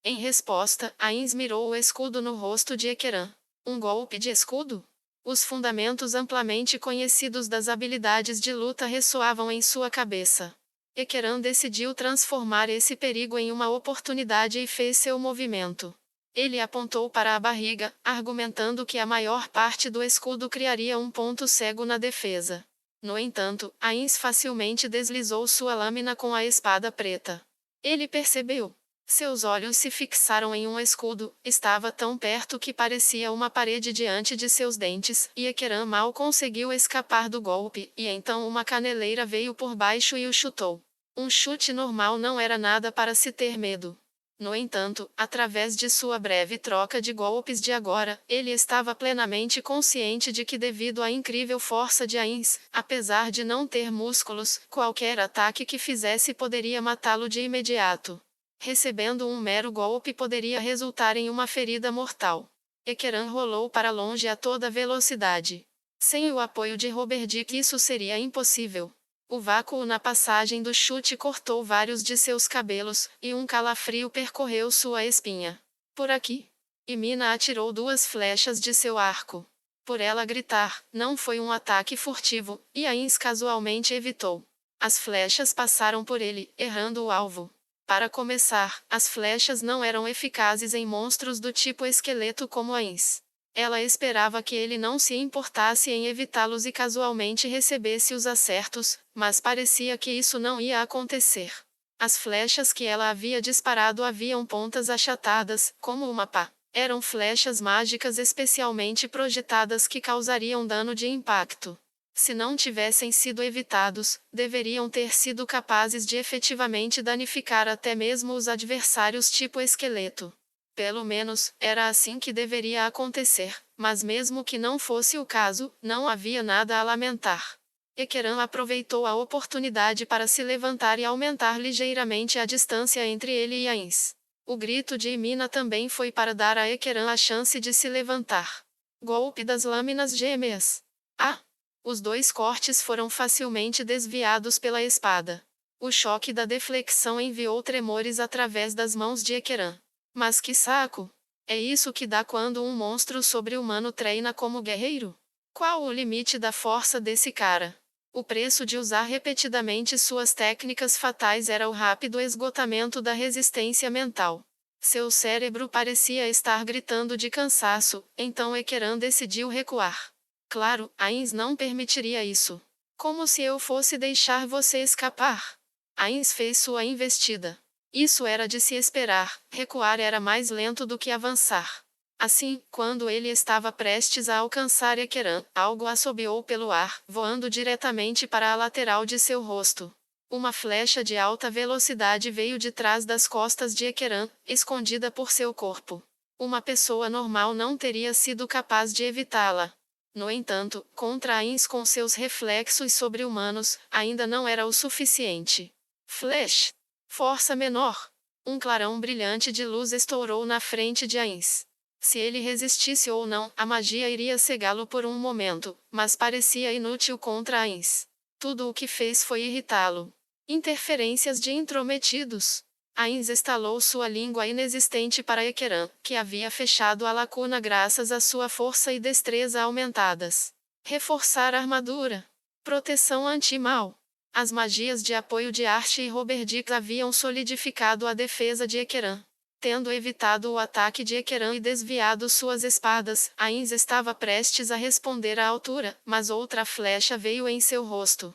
Em resposta, Ainz mirou o escudo no rosto de Ekeran. Um golpe de escudo? Os fundamentos amplamente conhecidos das habilidades de luta ressoavam em sua cabeça. Ekeran decidiu transformar esse perigo em uma oportunidade e fez seu movimento. Ele apontou para a barriga, argumentando que a maior parte do escudo criaria um ponto cego na defesa. No entanto, Ainz facilmente deslizou sua lâmina com a espada preta. Ele percebeu. Seus olhos se fixaram em um escudo, estava tão perto que parecia uma parede diante de seus dentes, e Ekeran mal conseguiu escapar do golpe, e então uma caneleira veio por baixo e o chutou. Um chute normal não era nada para se ter medo. No entanto, através de sua breve troca de golpes de agora, ele estava plenamente consciente de que devido à incrível força de Ainz, apesar de não ter músculos, qualquer ataque que fizesse poderia matá-lo de imediato. Recebendo um mero golpe poderia resultar em uma ferida mortal. Ekeran rolou para longe a toda velocidade. Sem o apoio de Roberdick isso seria impossível. O vácuo na passagem do chute cortou vários de seus cabelos, e um calafrio percorreu sua espinha. Por aqui. E Mina atirou duas flechas de seu arco. Por ela gritar, não foi um ataque furtivo, e Ainz casualmente evitou. As flechas passaram por ele, errando o alvo. Para começar, as flechas não eram eficazes em monstros do tipo esqueleto como Ainz. Ela esperava que ele não se importasse em evitá-los e casualmente recebesse os acertos, mas parecia que isso não ia acontecer. As flechas que ela havia disparado haviam pontas achatadas, como uma pá. Eram flechas mágicas especialmente projetadas que causariam dano de impacto. Se não tivessem sido evitados, deveriam ter sido capazes de efetivamente danificar até mesmo os adversários tipo esqueleto. Pelo menos, era assim que deveria acontecer, mas mesmo que não fosse o caso, não havia nada a lamentar. Ekeran aproveitou a oportunidade para se levantar e aumentar ligeiramente a distância entre ele e Ainz. O grito de Mina também foi para dar a Ekeran a chance de se levantar. Golpe das lâminas gêmeas. Ah! Os dois cortes foram facilmente desviados pela espada. O choque da deflexão enviou tremores através das mãos de Ekeran. Mas que saco! É isso que dá quando um monstro sobre-humano treina como guerreiro? Qual o limite da força desse cara? O preço de usar repetidamente suas técnicas fatais era o rápido esgotamento da resistência mental. Seu cérebro parecia estar gritando de cansaço, então Ekeran decidiu recuar. Claro, Ainz não permitiria isso. Como se eu fosse deixar você escapar? Ainz fez sua investida. Isso era de se esperar, recuar era mais lento do que avançar. Assim, quando ele estava prestes a alcançar Ekeran, algo assobiou pelo ar, voando diretamente para a lateral de seu rosto. Uma flecha de alta velocidade veio de trás das costas de Ekeran, escondida por seu corpo. Uma pessoa normal não teria sido capaz de evitá-la. No entanto, contra Ainz com seus reflexos sobre-humanos, ainda não era o suficiente. Flash! Força menor! Um clarão brilhante de luz estourou na frente de Ainz. Se ele resistisse ou não, a magia iria cegá-lo por um momento, mas parecia inútil contra Ainz. Tudo o que fez foi irritá-lo. Interferências de intrometidos. Ainz estalou sua língua inexistente para Ekeran, que havia fechado a lacuna graças à sua força e destreza aumentadas. Reforçar a armadura. Proteção anti-mal. As magias de apoio de Archie e Roberdix haviam solidificado a defesa de Ekeran. Tendo evitado o ataque de Ekeran e desviado suas espadas, Ainz estava prestes a responder à altura, mas outra flecha veio em seu rosto.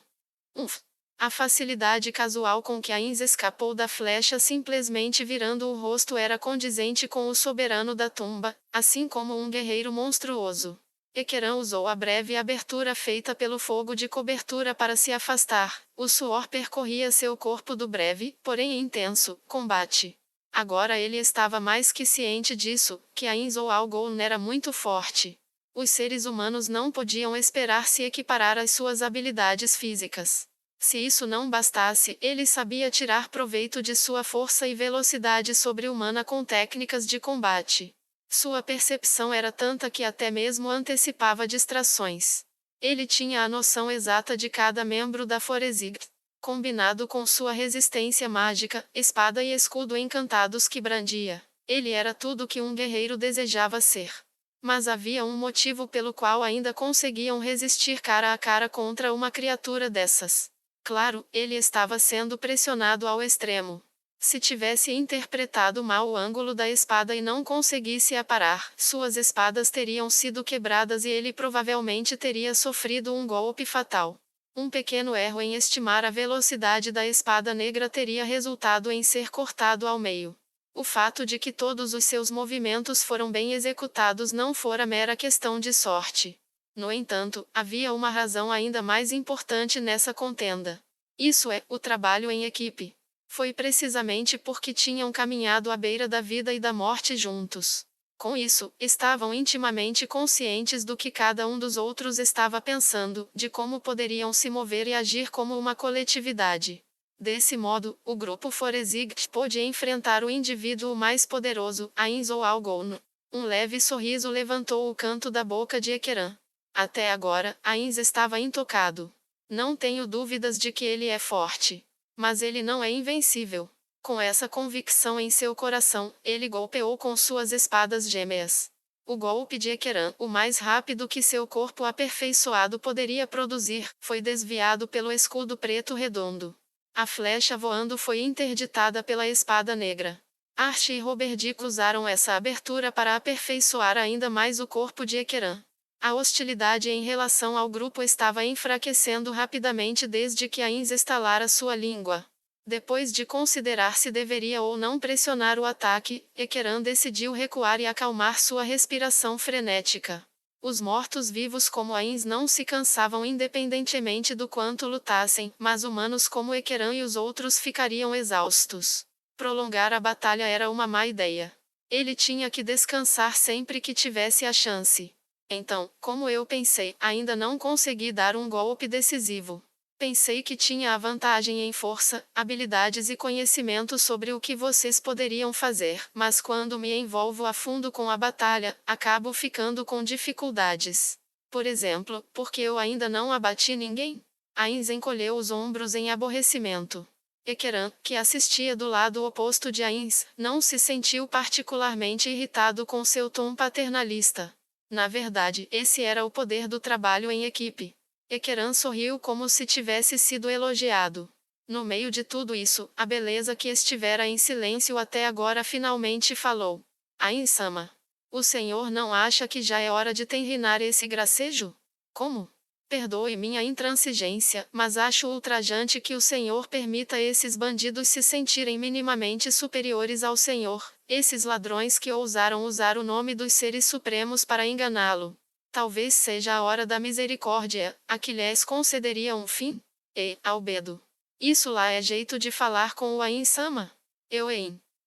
A facilidade casual com que Ainz escapou da flecha simplesmente virando o rosto era condizente com o soberano da tumba, assim como um guerreiro monstruoso. Ekeran usou a breve abertura feita pelo fogo de cobertura para se afastar. O suor percorria seu corpo do breve, porém intenso, combate. Agora ele estava mais que ciente disso, que Ainz ou Algol era muito forte. Os seres humanos não podiam esperar se equiparar às suas habilidades físicas. Se isso não bastasse, ele sabia tirar proveito de sua força e velocidade sobre-humana com técnicas de combate. Sua percepção era tanta que até mesmo antecipava distrações. Ele tinha a noção exata de cada membro da Foresight, combinado com sua resistência mágica, espada e escudo encantados que brandia. Ele era tudo que um guerreiro desejava ser. Mas havia um motivo pelo qual ainda conseguiam resistir cara a cara contra uma criatura dessas. Claro, ele estava sendo pressionado ao extremo. Se tivesse interpretado mal o ângulo da espada e não conseguisse aparar, suas espadas teriam sido quebradas e ele provavelmente teria sofrido um golpe fatal. Um pequeno erro em estimar a velocidade da espada negra teria resultado em ser cortado ao meio. O fato de que todos os seus movimentos foram bem executados não fora mera questão de sorte. No entanto, havia uma razão ainda mais importante nessa contenda. Isso é, o trabalho em equipe. Foi precisamente porque tinham caminhado à beira da vida e da morte juntos. Com isso, estavam intimamente conscientes do que cada um dos outros estava pensando, de como poderiam se mover e agir como uma coletividade. Desse modo, o grupo Foresight pôde enfrentar o indivíduo mais poderoso, Ainz ou Algon. Um leve sorriso levantou o canto da boca de Ekeran. Até agora, Ainz estava intocado. Não tenho dúvidas de que ele é forte. Mas ele não é invencível. Com essa convicção em seu coração, ele golpeou com suas espadas gêmeas. O golpe de Ekeran, o mais rápido que seu corpo aperfeiçoado poderia produzir, foi desviado pelo escudo preto redondo. A flecha voando foi interditada pela espada negra. Archie e Roberdix usaram essa abertura para aperfeiçoar ainda mais o corpo de Ekeran. A hostilidade em relação ao grupo estava enfraquecendo rapidamente desde que Ainz estalara sua língua. Depois de considerar se deveria ou não pressionar o ataque, Ekeran decidiu recuar e acalmar sua respiração frenética. Os mortos-vivos como Ainz não se cansavam independentemente do quanto lutassem, mas humanos como Ekeran e os outros ficariam exaustos. Prolongar a batalha era uma má ideia. Ele tinha que descansar sempre que tivesse a chance. Então, como eu pensei, ainda não consegui dar um golpe decisivo. Pensei que tinha a vantagem em força, habilidades e conhecimento sobre o que vocês poderiam fazer, mas quando me envolvo a fundo com a batalha, acabo ficando com dificuldades. Por exemplo, porque eu ainda não abati ninguém? Ainz encolheu os ombros em aborrecimento. Ekeran, que assistia do lado oposto de Ainz, não se sentiu particularmente irritado com seu tom paternalista. Na verdade, esse era o poder do trabalho em equipe. Ekeran sorriu como se tivesse sido elogiado. No meio de tudo isso, a beleza que estivera em silêncio até agora finalmente falou. Ainz-sama, o senhor não acha que já é hora de terminar esse gracejo? Como? Perdoe minha intransigência, mas acho ultrajante que o senhor permita esses bandidos se sentirem minimamente superiores ao senhor, esses ladrões que ousaram usar o nome dos seres supremos para enganá-lo. Talvez seja a hora da misericórdia, a que lhes concederia um fim? Albedo. Isso lá é jeito de falar com o Ain-sama?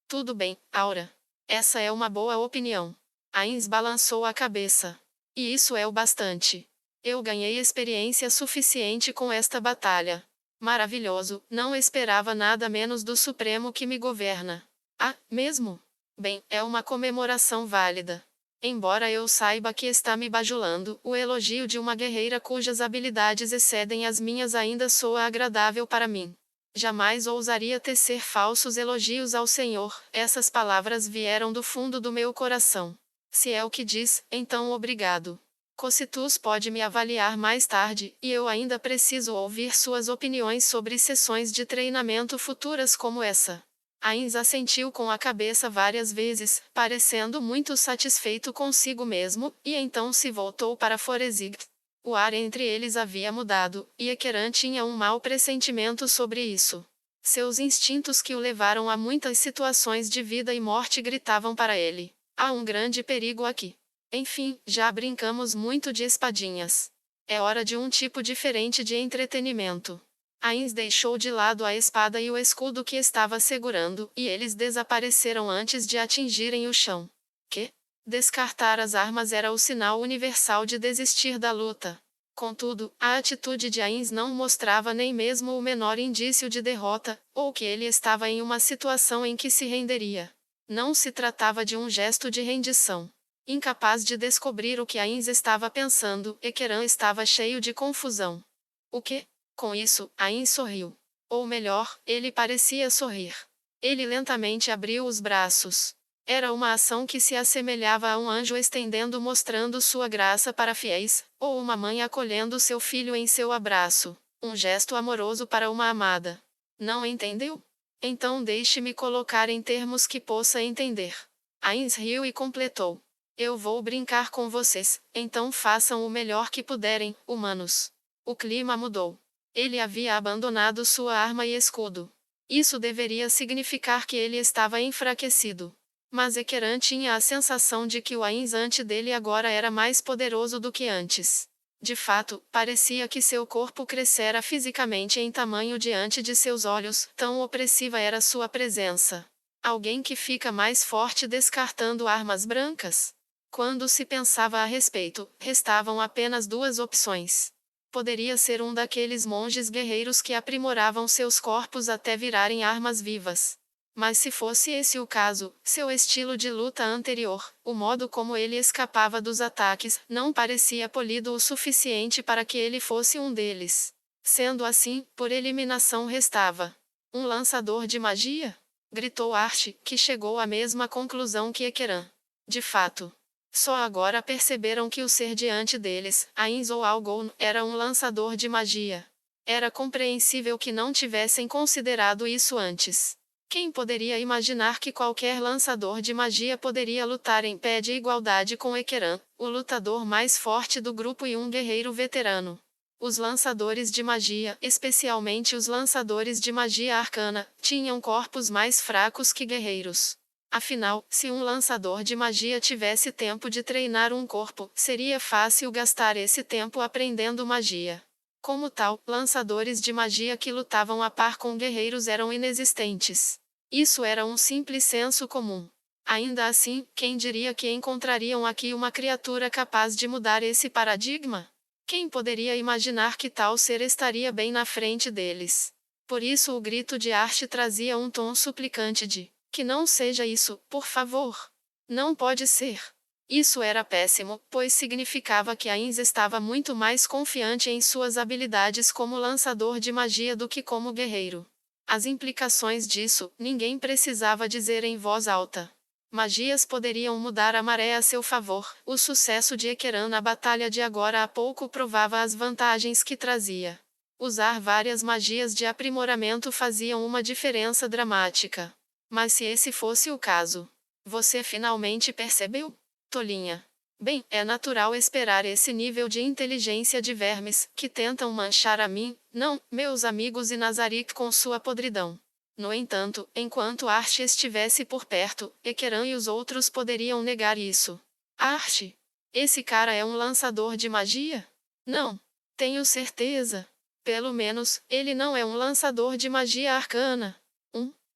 Tudo bem, Aura. Essa é uma boa opinião. Ainz balançou a cabeça. E isso é o bastante. Eu ganhei experiência suficiente com esta batalha. Maravilhoso, não esperava nada menos do Supremo que me governa. Ah, mesmo? Bem, é uma comemoração válida. Embora eu saiba que está me bajulando, o elogio de uma guerreira cujas habilidades excedem as minhas ainda soa agradável para mim. Jamais ousaria tecer falsos elogios ao Senhor, essas palavras vieram do fundo do meu coração. Se é o que diz, então obrigado. Cocitus pode me avaliar mais tarde, e eu ainda preciso ouvir suas opiniões sobre sessões de treinamento futuras como essa. Ainz assentiu com a cabeça várias vezes, parecendo muito satisfeito consigo mesmo, e então se voltou para Forezig. O ar entre eles havia mudado, e Ekeran tinha um mau pressentimento sobre isso. Seus instintos que o levaram a muitas situações de vida e morte gritavam para ele: há um grande perigo aqui. Enfim, já brincamos muito de espadinhas. É hora de um tipo diferente de entretenimento. Ainz deixou de lado a espada e o escudo que estava segurando, e eles desapareceram antes de atingirem o chão. Que? Descartar as armas era o sinal universal de desistir da luta. Contudo, a atitude de Ainz não mostrava nem mesmo o menor indício de derrota, ou que ele estava em uma situação em que se renderia. Não se tratava de um gesto de rendição. Incapaz de descobrir o que Ainz estava pensando, Ekeran estava cheio de confusão. O que? Com isso, Ainz sorriu. Ou melhor, ele parecia sorrir. Ele lentamente abriu os braços. Era uma ação que se assemelhava a um anjo estendendo mostrando sua graça para fiéis, ou uma mãe acolhendo seu filho em seu abraço. Um gesto amoroso para uma amada. Não entendeu? Então deixe-me colocar em termos que possa entender. Ainz riu e completou. Eu vou brincar com vocês, então façam o melhor que puderem, humanos. O clima mudou. Ele havia abandonado sua arma e escudo. Isso deveria significar que ele estava enfraquecido. Mas Ekeran tinha a sensação de que o Ainz ante dele agora era mais poderoso do que antes. De fato, parecia que seu corpo crescera fisicamente em tamanho diante de seus olhos, tão opressiva era sua presença. Alguém que fica mais forte descartando armas brancas? Quando se pensava a respeito, restavam apenas duas opções. Poderia ser um daqueles monges guerreiros que aprimoravam seus corpos até virarem armas vivas. Mas se fosse esse o caso, seu estilo de luta anterior, o modo como ele escapava dos ataques, não parecia polido o suficiente para que ele fosse um deles. Sendo assim, por eliminação restava um lançador de magia? Gritou Archie, que chegou à mesma conclusão que Ekeran. De fato. Só agora perceberam que o ser diante deles, Ainz ou Algon, era um lançador de magia. Era compreensível que não tivessem considerado isso antes. Quem poderia imaginar que qualquer lançador de magia poderia lutar em pé de igualdade com Ekeran, o lutador mais forte do grupo e um guerreiro veterano? Os lançadores de magia, especialmente os lançadores de magia arcana, tinham corpos mais fracos que guerreiros. Afinal, se um lançador de magia tivesse tempo de treinar um corpo, seria fácil gastar esse tempo aprendendo magia. Como tal, lançadores de magia que lutavam a par com guerreiros eram inexistentes. Isso era um simples senso comum. Ainda assim, quem diria que encontrariam aqui uma criatura capaz de mudar esse paradigma? Quem poderia imaginar que tal ser estaria bem na frente deles? Por isso o grito de Archie trazia um tom suplicante de: que não seja isso, por favor. Não pode ser. Isso era péssimo, pois significava que Ainz estava muito mais confiante em suas habilidades como lançador de magia do que como guerreiro. As implicações disso, ninguém precisava dizer em voz alta. Magias poderiam mudar a maré a seu favor. O sucesso de Ekeran na batalha de agora há pouco provava as vantagens que trazia. Usar várias magias de aprimoramento faziam uma diferença dramática. Mas se esse fosse o caso, você finalmente percebeu? Tolinha. Bem, é natural esperar esse nível de inteligência de vermes, que tentam manchar a mim, não, meus amigos e Nazarick com sua podridão. No entanto, enquanto Archie estivesse por perto, Ekeran e os outros poderiam negar isso. Archie? Esse cara é um lançador de magia? Não. Tenho certeza. Pelo menos, ele não é um lançador de magia arcana.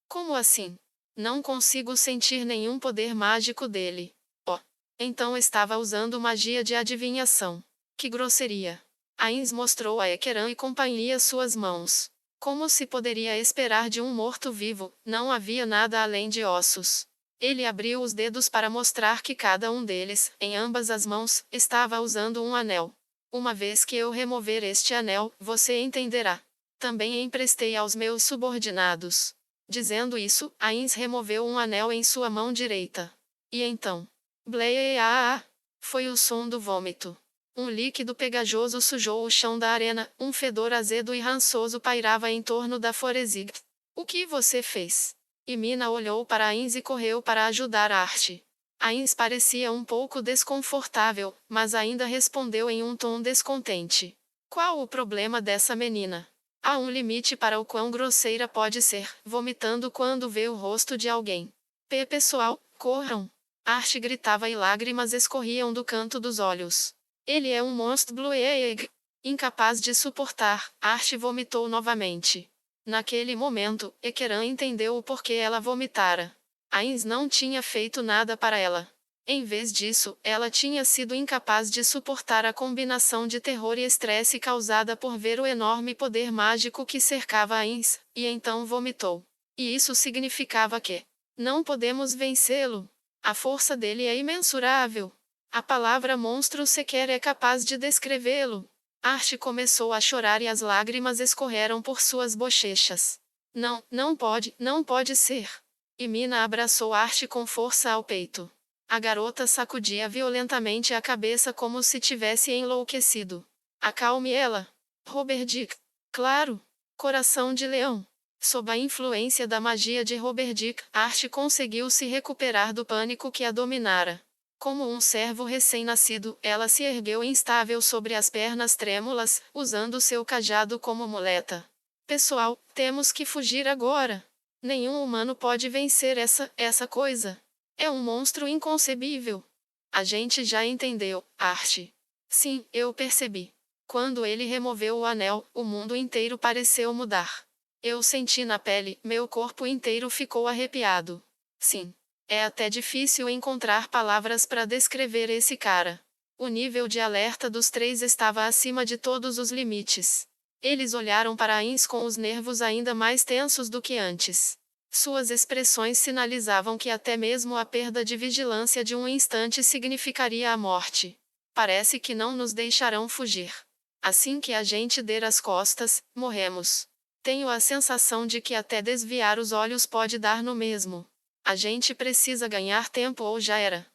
Como assim? Não consigo sentir nenhum poder mágico dele. Oh. Então estava usando magia de adivinhação. Que grosseria. Ainz mostrou a Ekeran e companhia suas mãos. Como se poderia esperar de um morto-vivo, não havia nada além de ossos. Ele abriu os dedos para mostrar que cada um deles, em ambas as mãos, estava usando um anel. Uma vez que eu remover este anel, você entenderá. Também emprestei aos meus subordinados. Dizendo isso, Ainz removeu um anel em sua mão direita. E então? Bleia! Foi o som do vômito. Um líquido pegajoso sujou o chão da arena, um fedor azedo e rançoso pairava em torno da Forezig. O que você fez? E Mina olhou para Ainz e correu para ajudar Archie. Ainz parecia um pouco desconfortável, mas ainda respondeu em um tom descontente. Qual o problema dessa menina? Há um limite para o quão grosseira pode ser, vomitando quando vê o rosto de alguém. Pessoal, corram! Archie gritava e lágrimas escorriam do canto dos olhos. Ele é um monstro Blue Egg. Incapaz de suportar, Archie vomitou novamente. Naquele momento, Ekeran entendeu o porquê ela vomitara. Ainz não tinha feito nada para ela. Em vez disso, ela tinha sido incapaz de suportar a combinação de terror e estresse causada por ver o enorme poder mágico que cercava Ainz, e então vomitou. E isso significava que não podemos vencê-lo. A força dele é imensurável. A palavra monstro sequer é capaz de descrevê-lo. Archie começou a chorar e as lágrimas escorreram por suas bochechas. Não, não pode ser. E Mina abraçou Archie com força ao peito. A garota sacudia violentamente a cabeça como se tivesse enlouquecido. Acalme ela. Robert Dick. Claro. Coração de leão. Sob a influência da magia de Robert Dick, Archie conseguiu se recuperar do pânico que a dominara. Como um servo recém-nascido, ela se ergueu instável sobre as pernas trêmulas, usando seu cajado como muleta. Pessoal, temos que fugir agora. Nenhum humano pode vencer essa coisa. É um monstro inconcebível. A gente já entendeu, Archie. Sim, eu percebi. Quando ele removeu o anel, o mundo inteiro pareceu mudar. Eu senti na pele, meu corpo inteiro ficou arrepiado. Sim. É até difícil encontrar palavras para descrever esse cara. O nível de alerta dos três estava acima de todos os limites. Eles olharam para Ainz com os nervos ainda mais tensos do que antes. Suas expressões sinalizavam que até mesmo a perda de vigilância de um instante significaria a morte. Parece que não nos deixarão fugir. Assim que a gente der as costas, morremos. Tenho a sensação de que até desviar os olhos pode dar no mesmo. A gente precisa ganhar tempo ou já era.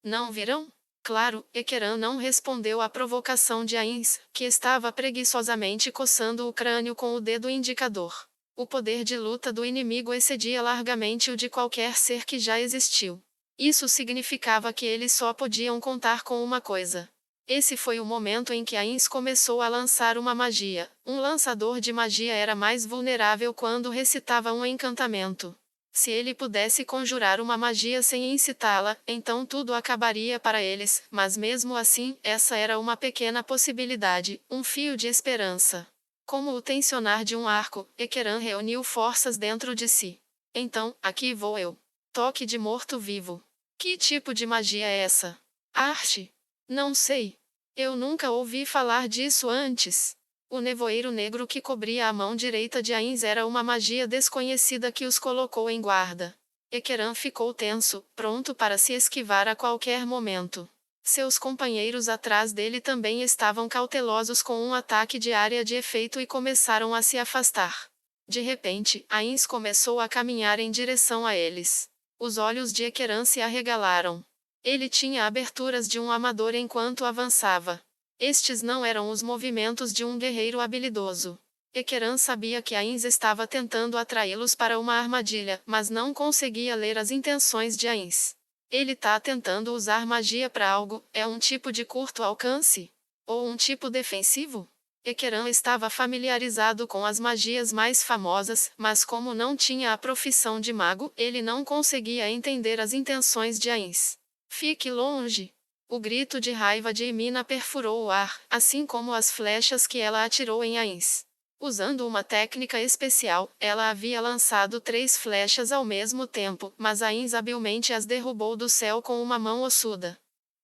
Não virão? Claro, Ekeran não respondeu à provocação de Ainz, que estava preguiçosamente coçando o crânio com o dedo indicador. O poder de luta do inimigo excedia largamente o de qualquer ser que já existiu. Isso significava que eles só podiam contar com uma coisa. Esse foi o momento em que Ainz começou a lançar uma magia. Um lançador de magia era mais vulnerável quando recitava um encantamento. Se ele pudesse conjurar uma magia sem incitá-la, então tudo acabaria para eles, mas mesmo assim, essa era uma pequena possibilidade, um fio de esperança. Como o tensionar de um arco, Ekeran reuniu forças dentro de si. Então, aqui vou eu. Toque de morto-vivo. Que tipo de magia é essa? Archie? Não sei. Eu nunca ouvi falar disso antes. O nevoeiro negro que cobria a mão direita de Ainz era uma magia desconhecida que os colocou em guarda. Ekeran ficou tenso, pronto para se esquivar a qualquer momento. Seus companheiros atrás dele também estavam cautelosos com um ataque de área de efeito e começaram a se afastar. De repente, Ainz começou a caminhar em direção a eles. Os olhos de Ekeran se arregalaram. Ele tinha aberturas de um amador enquanto avançava. Estes não eram os movimentos de um guerreiro habilidoso. Ekeran sabia que Ainz estava tentando atraí-los para uma armadilha, mas não conseguia ler as intenções de Ainz. Ele tá tentando usar magia para algo, é um tipo de curto alcance? Ou um tipo defensivo? Ekeran estava familiarizado com as magias mais famosas, mas como não tinha a profissão de mago, ele não conseguia entender as intenções de Ainz. Fique longe! O grito de raiva de Emina perfurou o ar, assim como as flechas que ela atirou em Ainz. Usando uma técnica especial, ela havia lançado 3 flechas ao mesmo tempo, mas Ainz habilmente as derrubou do céu com uma mão ossuda.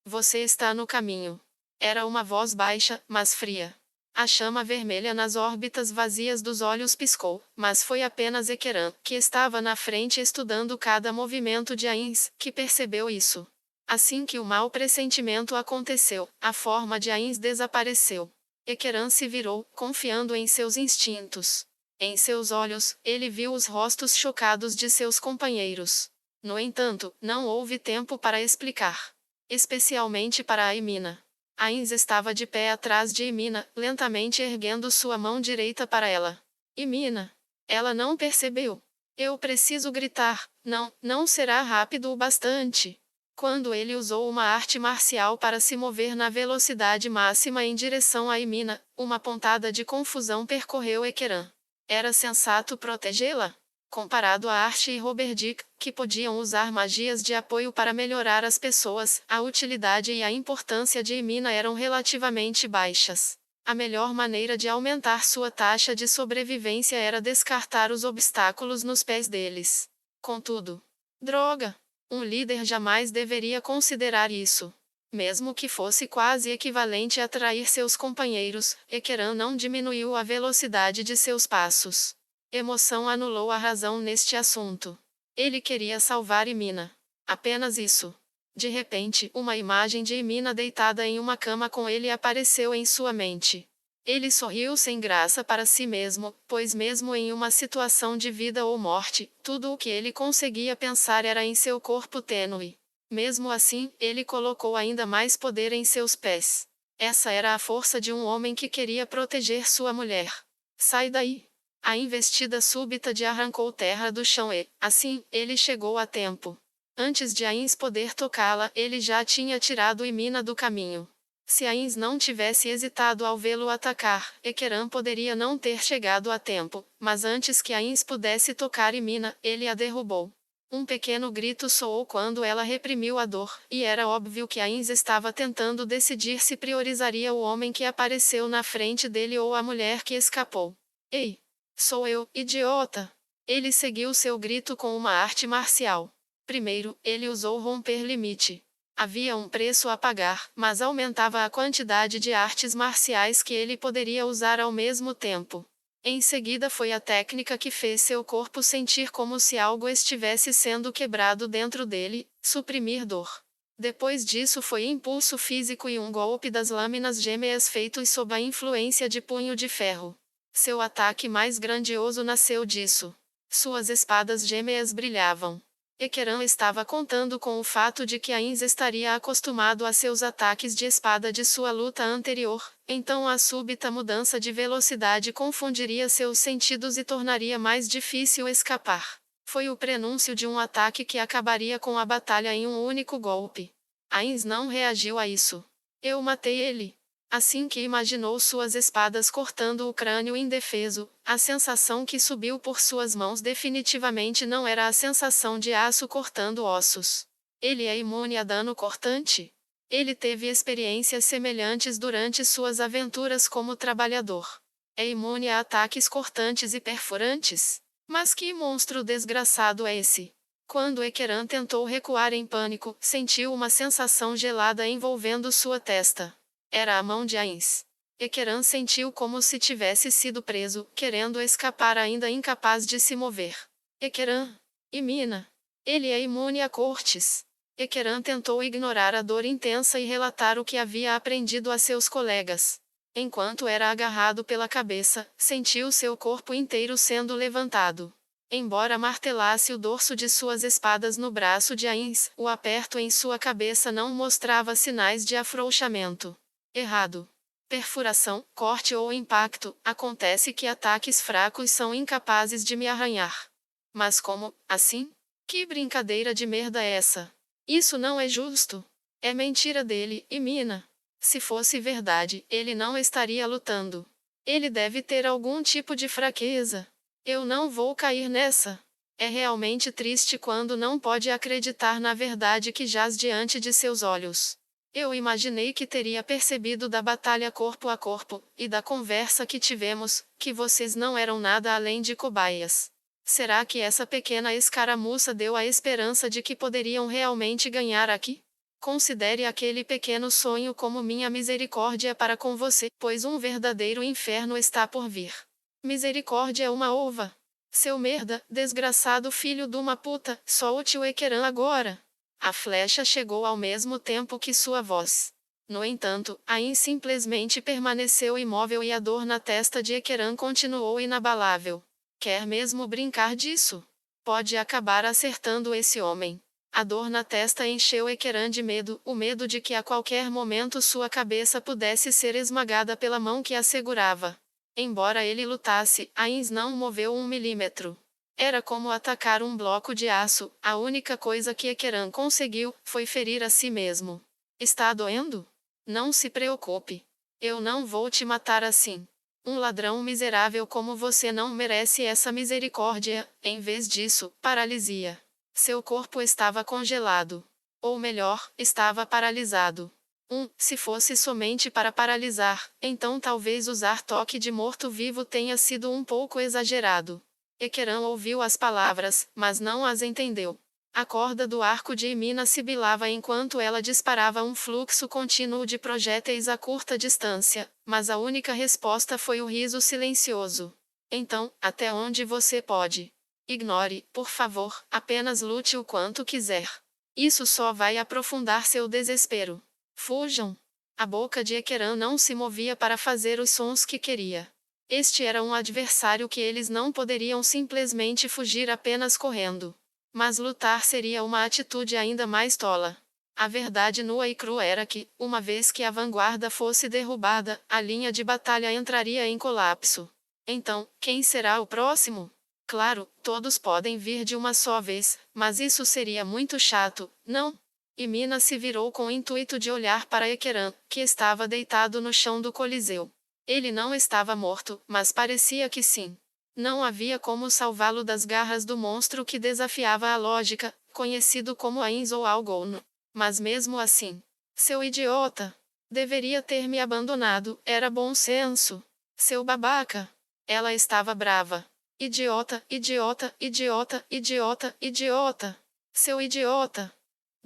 Você está no caminho. Era uma voz baixa, mas fria. A chama vermelha nas órbitas vazias dos olhos piscou, mas foi apenas Ekeran, que estava na frente estudando cada movimento de Ainz, que percebeu isso. Assim que o mau pressentimento aconteceu, a forma de Ainz desapareceu. Ekeran se virou, confiando em seus instintos. Em seus olhos, ele viu os rostos chocados de seus companheiros. No entanto, não houve tempo para explicar. Especialmente para a Emina. Ainz estava de pé atrás de Emina, lentamente erguendo sua mão direita para ela. Emina. Ela não percebeu. Eu preciso gritar. Não, não será rápido o bastante. Quando ele usou uma arte marcial para se mover na velocidade máxima em direção a Emina, uma pontada de confusão percorreu Ekeran. Era sensato protegê-la? Comparado a Archie e Roberdick, que podiam usar magias de apoio para melhorar as pessoas, a utilidade e a importância de Emina eram relativamente baixas. A melhor maneira de aumentar sua taxa de sobrevivência era descartar os obstáculos nos pés deles. Contudo, droga! Um líder jamais deveria considerar isso. Mesmo que fosse quase equivalente a trair seus companheiros, Ekeran não diminuiu a velocidade de seus passos. Emoção anulou a razão neste assunto. Ele queria salvar Emina. Apenas isso. De repente, uma imagem de Emina deitada em uma cama com ele apareceu em sua mente. Ele sorriu sem graça para si mesmo, pois mesmo em uma situação de vida ou morte, tudo o que ele conseguia pensar era em seu corpo tênue. Mesmo assim, ele colocou ainda mais poder em seus pés. Essa era a força de um homem que queria proteger sua mulher. Sai daí! A investida súbita de arrancou terra do chão e, assim, ele chegou a tempo. Antes de Ainz poder tocá-la, ele já tinha tirado Emina do caminho. Se Ainz não tivesse hesitado ao vê-lo atacar, Ekeran poderia não ter chegado a tempo, mas antes que Ainz pudesse tocar Emina, ele a derrubou. Um pequeno grito soou quando ela reprimiu a dor, e era óbvio que Ainz estava tentando decidir se priorizaria o homem que apareceu na frente dele ou a mulher que escapou. Ei! Sou eu, idiota! Ele seguiu seu grito com uma arte marcial. Primeiro, ele usou romper limite. Havia um preço a pagar, mas aumentava a quantidade de artes marciais que ele poderia usar ao mesmo tempo. Em seguida foi a técnica que fez seu corpo sentir como se algo estivesse sendo quebrado dentro dele, suprimir dor. Depois disso foi impulso físico e um golpe das lâminas gêmeas feitos sob a influência de punho de ferro. Seu ataque mais grandioso nasceu disso. Suas espadas gêmeas brilhavam. Ekeran estava contando com o fato de que Ainz estaria acostumado a seus ataques de espada de sua luta anterior, então a súbita mudança de velocidade confundiria seus sentidos e tornaria mais difícil escapar. Foi o prenúncio de um ataque que acabaria com a batalha em um único golpe. Ainz não reagiu a isso. Eu matei ele. Assim que imaginou suas espadas cortando o crânio indefeso, a sensação que subiu por suas mãos definitivamente não era a sensação de aço cortando ossos. Ele é imune a dano cortante? Ele teve experiências semelhantes durante suas aventuras como trabalhador. É imune a ataques cortantes e perfurantes? Mas que monstro desgraçado é esse? Quando Ekeran tentou recuar em pânico, sentiu uma sensação gelada envolvendo sua testa. Era a mão de Ains. Ekeran sentiu como se tivesse sido preso, querendo escapar ainda incapaz de se mover. Ekeran. Imina. Ele é imune a cortes. Ekeran tentou ignorar a dor intensa e relatar o que havia aprendido a seus colegas. Enquanto era agarrado pela cabeça, sentiu seu corpo inteiro sendo levantado. Embora martelasse o dorso de suas espadas no braço de Ains, o aperto em sua cabeça não mostrava sinais de afrouxamento. Errado. Perfuração, corte ou impacto, acontece que ataques fracos são incapazes de me arranhar. Mas como, assim? Que brincadeira de merda é essa? Isso não é justo. É mentira dele, e Mina. Se fosse verdade, ele não estaria lutando. Ele deve ter algum tipo de fraqueza. Eu não vou cair nessa. É realmente triste quando não pode acreditar na verdade que jaz diante de seus olhos. Eu imaginei que teria percebido da batalha corpo a corpo, e da conversa que tivemos, que vocês não eram nada além de cobaias. Será que essa pequena escaramuça deu a esperança de que poderiam realmente ganhar aqui? Considere aquele pequeno sonho como minha misericórdia para com você, pois um verdadeiro inferno está por vir. Misericórdia é uma ova. Seu merda, desgraçado filho de uma puta, solte o Ekeran agora. A flecha chegou ao mesmo tempo que sua voz. No entanto, Ain simplesmente permaneceu imóvel e a dor na testa de Ekeran continuou inabalável. Quer mesmo brincar disso? Pode acabar acertando esse homem. A dor na testa encheu Ekeran de medo, o medo de que a qualquer momento sua cabeça pudesse ser esmagada pela mão que a segurava. Embora ele lutasse, Ains não moveu 1 milímetro. Era como atacar um bloco de aço, a única coisa que Ekeran conseguiu, foi ferir a si mesmo. Está doendo? Não se preocupe. Eu não vou te matar assim. Um ladrão miserável como você não merece essa misericórdia, em vez disso, paralisia. Seu corpo estava congelado. Ou melhor, estava paralisado. Se fosse somente para paralisar, então talvez usar toque de morto-vivo tenha sido um pouco exagerado. Ekeran ouviu as palavras, mas não as entendeu. A corda do arco de Emina sibilava enquanto ela disparava um fluxo contínuo de projéteis a curta distância, mas a única resposta foi o riso silencioso. Então, até onde você pode? Ignore, por favor, apenas lute o quanto quiser. Isso só vai aprofundar seu desespero. Fujam! A boca de Ekeran não se movia para fazer os sons que queria. Este era um adversário que eles não poderiam simplesmente fugir apenas correndo. Mas lutar seria uma atitude ainda mais tola. A verdade nua e crua era que, uma vez que a vanguarda fosse derrubada, a linha de batalha entraria em colapso. Então, quem será o próximo? Claro, todos podem vir de uma só vez, mas isso seria muito chato, não? E Mina se virou com o intuito de olhar para Ekeran, que estava deitado no chão do Coliseu. Ele não estava morto, mas parecia que sim. Não havia como salvá-lo das garras do monstro que desafiava a lógica, conhecido como Ains ou Algon. Mas mesmo assim, seu idiota! Deveria ter me abandonado, era bom senso. Seu babaca! Ela estava brava. Idiota, idiota, idiota, idiota, idiota! Seu idiota!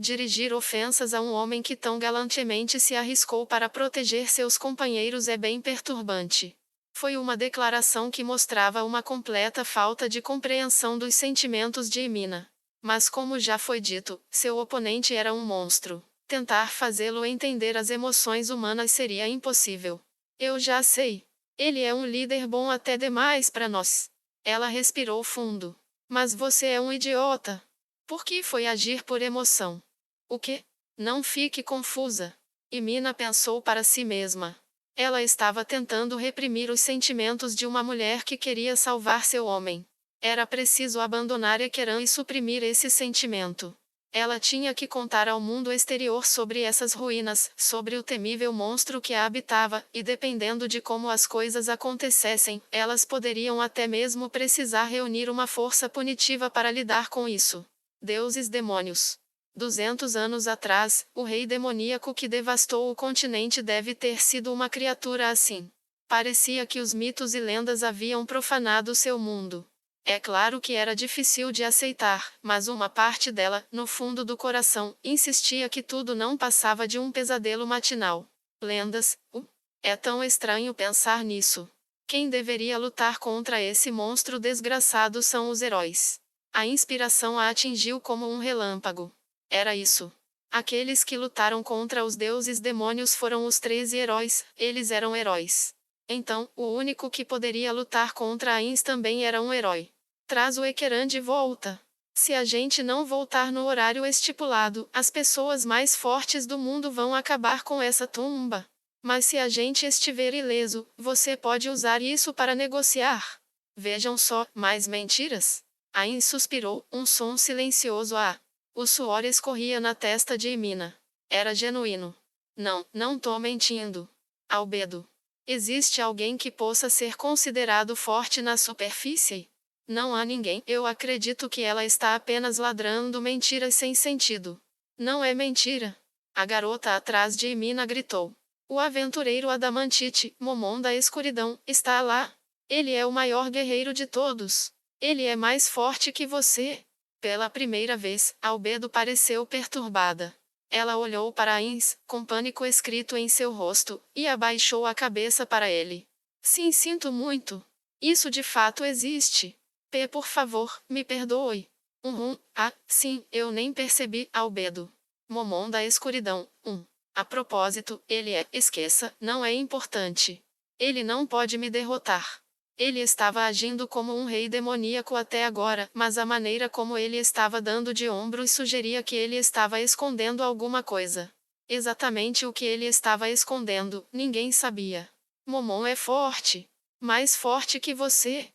Dirigir ofensas a um homem que tão galantemente se arriscou para proteger seus companheiros é bem perturbante. Foi uma declaração que mostrava uma completa falta de compreensão dos sentimentos de Emina. Mas como já foi dito, seu oponente era um monstro. Tentar fazê-lo entender as emoções humanas seria impossível. Eu já sei. Ele é um líder bom até demais para nós. Ela respirou fundo. Mas você é um idiota. Por que foi agir por emoção? O quê? Não fique confusa. Emina pensou para si mesma. Ela estava tentando reprimir os sentimentos de uma mulher que queria salvar seu homem. Era preciso abandonar Ekeran e suprimir esse sentimento. Ela tinha que contar ao mundo exterior sobre essas ruínas, sobre o temível monstro que a habitava, e dependendo de como as coisas acontecessem, elas poderiam até mesmo precisar reunir uma força punitiva para lidar com isso. Deuses demônios. 200 anos atrás, o rei demoníaco que devastou o continente deve ter sido uma criatura assim. Parecia que os mitos e lendas haviam profanado seu mundo. É claro que era difícil de aceitar, mas uma parte dela, no fundo do coração, insistia que tudo não passava de um pesadelo matinal. Lendas. É tão estranho pensar nisso. Quem deveria lutar contra esse monstro desgraçado são os heróis. A inspiração a atingiu como um relâmpago. Era isso. Aqueles que lutaram contra os deuses demônios foram os 13 heróis, eles eram heróis. Então, o único que poderia lutar contra Ains também era um herói. Traz o Ekeran de volta. Se a gente não voltar no horário estipulado, as pessoas mais fortes do mundo vão acabar com essa tumba. Mas se a gente estiver ileso, você pode usar isso para negociar. Vejam só, mais mentiras? Ain suspirou, um som silencioso O suor escorria na testa de Emina. Era genuíno. Não, não tô mentindo. Albedo. Existe alguém que possa ser considerado forte na superfície? Não há ninguém. Eu acredito que ela está apenas ladrando mentiras sem sentido. Não é mentira. A garota atrás de Emina gritou. O aventureiro Adamantite, Momon da escuridão, está lá. Ele é o maior guerreiro de todos. Ele é mais forte que você. Pela primeira vez, Albedo pareceu perturbada. Ela olhou para Ains, com pânico escrito em seu rosto, e abaixou a cabeça para ele. Sim, sinto muito. Isso de fato existe. Por favor, me perdoe. Sim, eu nem percebi, Albedo. Momon da escuridão, A propósito, esqueça, não é importante. Ele não pode me derrotar. Ele estava agindo como um rei demoníaco até agora, mas a maneira como ele estava dando de ombros sugeria que ele estava escondendo alguma coisa. Exatamente o que ele estava escondendo, ninguém sabia. Momon é forte. Mais forte que você.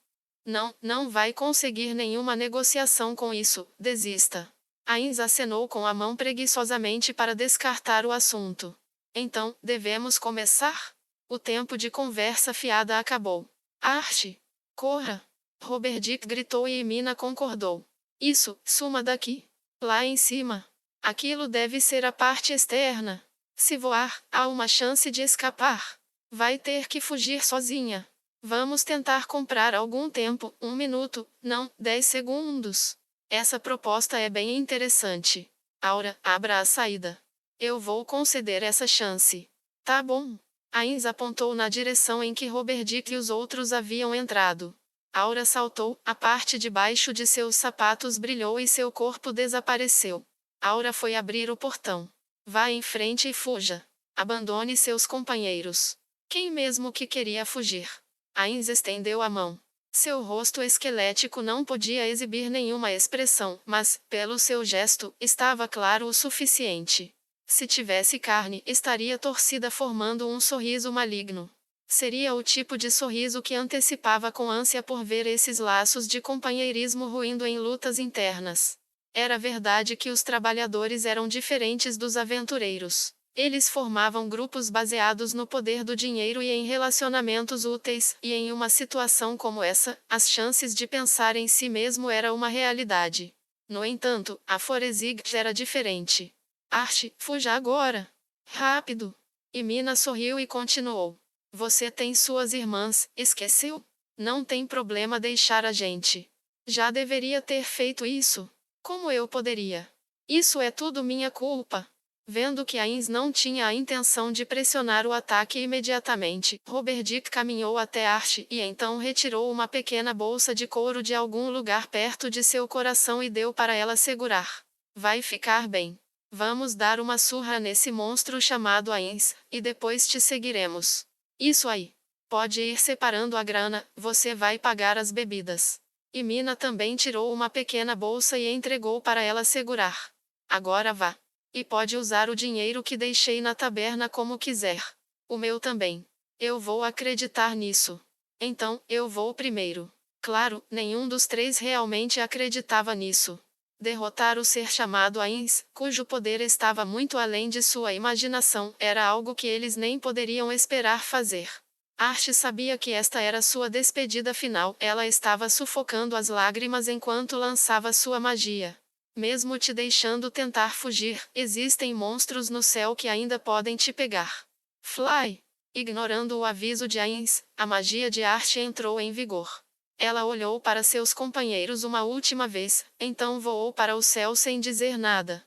Não, não vai conseguir nenhuma negociação com isso, desista. Ains acenou com a mão preguiçosamente para descartar o assunto. Então, devemos começar? O tempo de conversa fiada acabou. Arte! Corra! Robert Dick gritou e Emina concordou. Isso, suma daqui. Lá em cima. Aquilo deve ser a parte externa. Se voar, há uma chance de escapar. Vai ter que fugir sozinha. Vamos tentar comprar algum tempo, 1 minuto, não, 10 segundos. Essa proposta é bem interessante. Aura, abra a saída. Eu vou conceder essa chance. Tá bom. Ains apontou na direção em que Robert Dick e os outros haviam entrado. Aura saltou, a parte de baixo de seus sapatos brilhou e seu corpo desapareceu. Aura foi abrir o portão. Vá em frente e fuja. Abandone seus companheiros. Quem mesmo que queria fugir? Ains estendeu a mão. Seu rosto esquelético não podia exibir nenhuma expressão, mas, pelo seu gesto, estava claro o suficiente. Se tivesse carne, estaria torcida formando um sorriso maligno. Seria o tipo de sorriso que antecipava com ânsia por ver esses laços de companheirismo ruindo em lutas internas. Era verdade que os trabalhadores eram diferentes dos aventureiros. Eles formavam grupos baseados no poder do dinheiro e em relacionamentos úteis, e em uma situação como essa, as chances de pensar em si mesmo era uma realidade. No entanto, a Forezig era diferente. Archie, fuja agora! Rápido! E Mina sorriu e continuou. Você tem suas irmãs, esqueceu? Não tem problema deixar a gente. Já deveria ter feito isso. Como eu poderia? Isso é tudo minha culpa. Vendo que Ains não tinha a intenção de pressionar o ataque imediatamente, Robert Dick caminhou até Archie e então retirou uma pequena bolsa de couro de algum lugar perto de seu coração e deu para ela segurar. Vai ficar bem. Vamos dar uma surra nesse monstro chamado Ains, e depois te seguiremos. Isso aí. Pode ir separando a grana, você vai pagar as bebidas. E Mina também tirou uma pequena bolsa e entregou para ela segurar. Agora vá. E pode usar o dinheiro que deixei na taberna como quiser. O meu também. Eu vou acreditar nisso. Então, eu vou primeiro. Claro, nenhum dos três realmente acreditava nisso. Derrotar o ser chamado Ains, cujo poder estava muito além de sua imaginação, era algo que eles nem poderiam esperar fazer. Archie sabia que esta era sua despedida final. Ela estava sufocando as lágrimas enquanto lançava sua magia. Mesmo te deixando tentar fugir, existem monstros no céu que ainda podem te pegar. Fly! Ignorando o aviso de Ains, a magia de Archie entrou em vigor. Ela olhou para seus companheiros uma última vez, então voou para o céu sem dizer nada.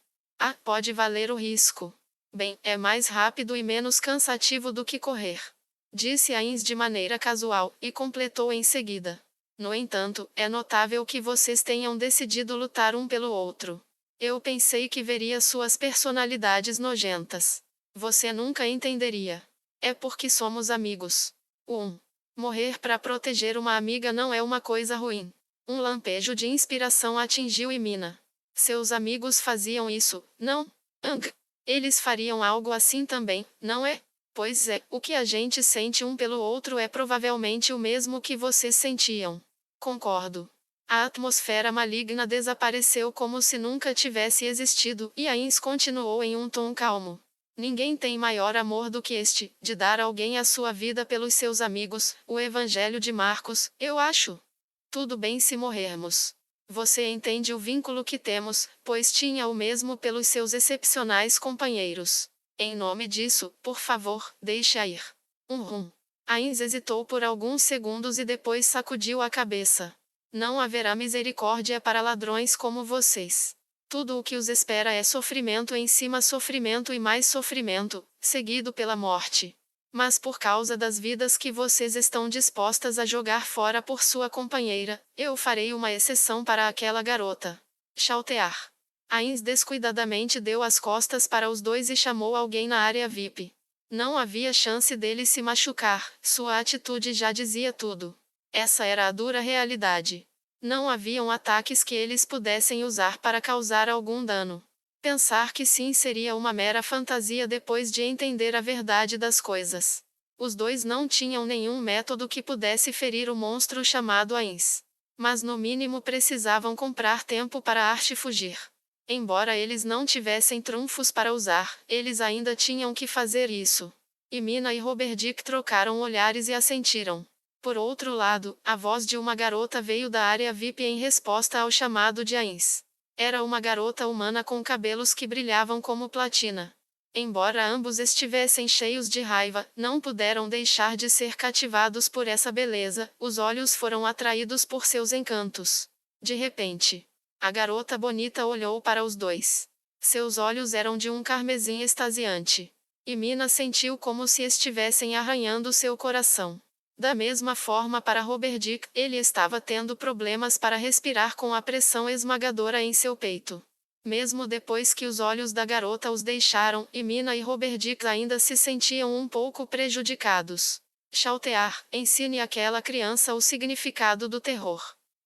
Pode valer o risco. Bem, é mais rápido e menos cansativo do que correr. Disse Ains de maneira casual, e completou em seguida. No entanto, é notável que vocês tenham decidido lutar um pelo outro. Eu pensei que veria suas personalidades nojentas. Você nunca entenderia. É porque somos amigos. 1. Morrer para proteger uma amiga não é uma coisa ruim. Um lampejo de inspiração atingiu Imina. Seus amigos faziam isso, não? Ang. Eles fariam algo assim também, não é? Pois é, o que a gente sente um pelo outro é provavelmente o mesmo que vocês sentiam. Concordo. A atmosfera maligna desapareceu como se nunca tivesse existido, e Ains continuou em um tom calmo. Ninguém tem maior amor do que este, de dar alguém a sua vida pelos seus amigos, o Evangelho de Marcos, eu acho. Tudo bem se morrermos. Você entende o vínculo que temos, pois tinha o mesmo pelos seus excepcionais companheiros. Em nome disso, por favor, deixe-a ir. Ains hesitou por alguns segundos e depois sacudiu a cabeça. Não haverá misericórdia para ladrões como vocês. Tudo o que os espera é sofrimento em cima sofrimento e mais sofrimento, seguido pela morte. Mas por causa das vidas que vocês estão dispostas a jogar fora por sua companheira, eu farei uma exceção para aquela garota. Chaltear. Ains descuidadamente deu as costas para os dois e chamou alguém na área VIP. Não havia chance dele se machucar, sua atitude já dizia tudo. Essa era a dura realidade. Não haviam ataques que eles pudessem usar para causar algum dano. Pensar que sim seria uma mera fantasia depois de entender a verdade das coisas. Os dois não tinham nenhum método que pudesse ferir o monstro chamado Ains. Mas no mínimo precisavam comprar tempo para a arte fugir. Embora eles não tivessem trunfos para usar, eles ainda tinham que fazer isso. E Mina e Roberdick trocaram olhares e assentiram. Por outro lado, a voz de uma garota veio da área VIP em resposta ao chamado de Ains. Era uma garota humana com cabelos que brilhavam como platina. Embora ambos estivessem cheios de raiva, não puderam deixar de ser cativados por essa beleza, os olhos foram atraídos por seus encantos. De repente, a garota bonita olhou para os dois. Seus olhos eram de um carmesim extasiante. E Mina sentiu como se estivessem arranhando seu coração. Da mesma forma para Roberdick, ele estava tendo problemas para respirar com a pressão esmagadora em seu peito. Mesmo depois que os olhos da garota os deixaram, e Mina e Roberdick ainda se sentiam um pouco prejudicados. Chaltear, ensine àquela criança o significado do terror.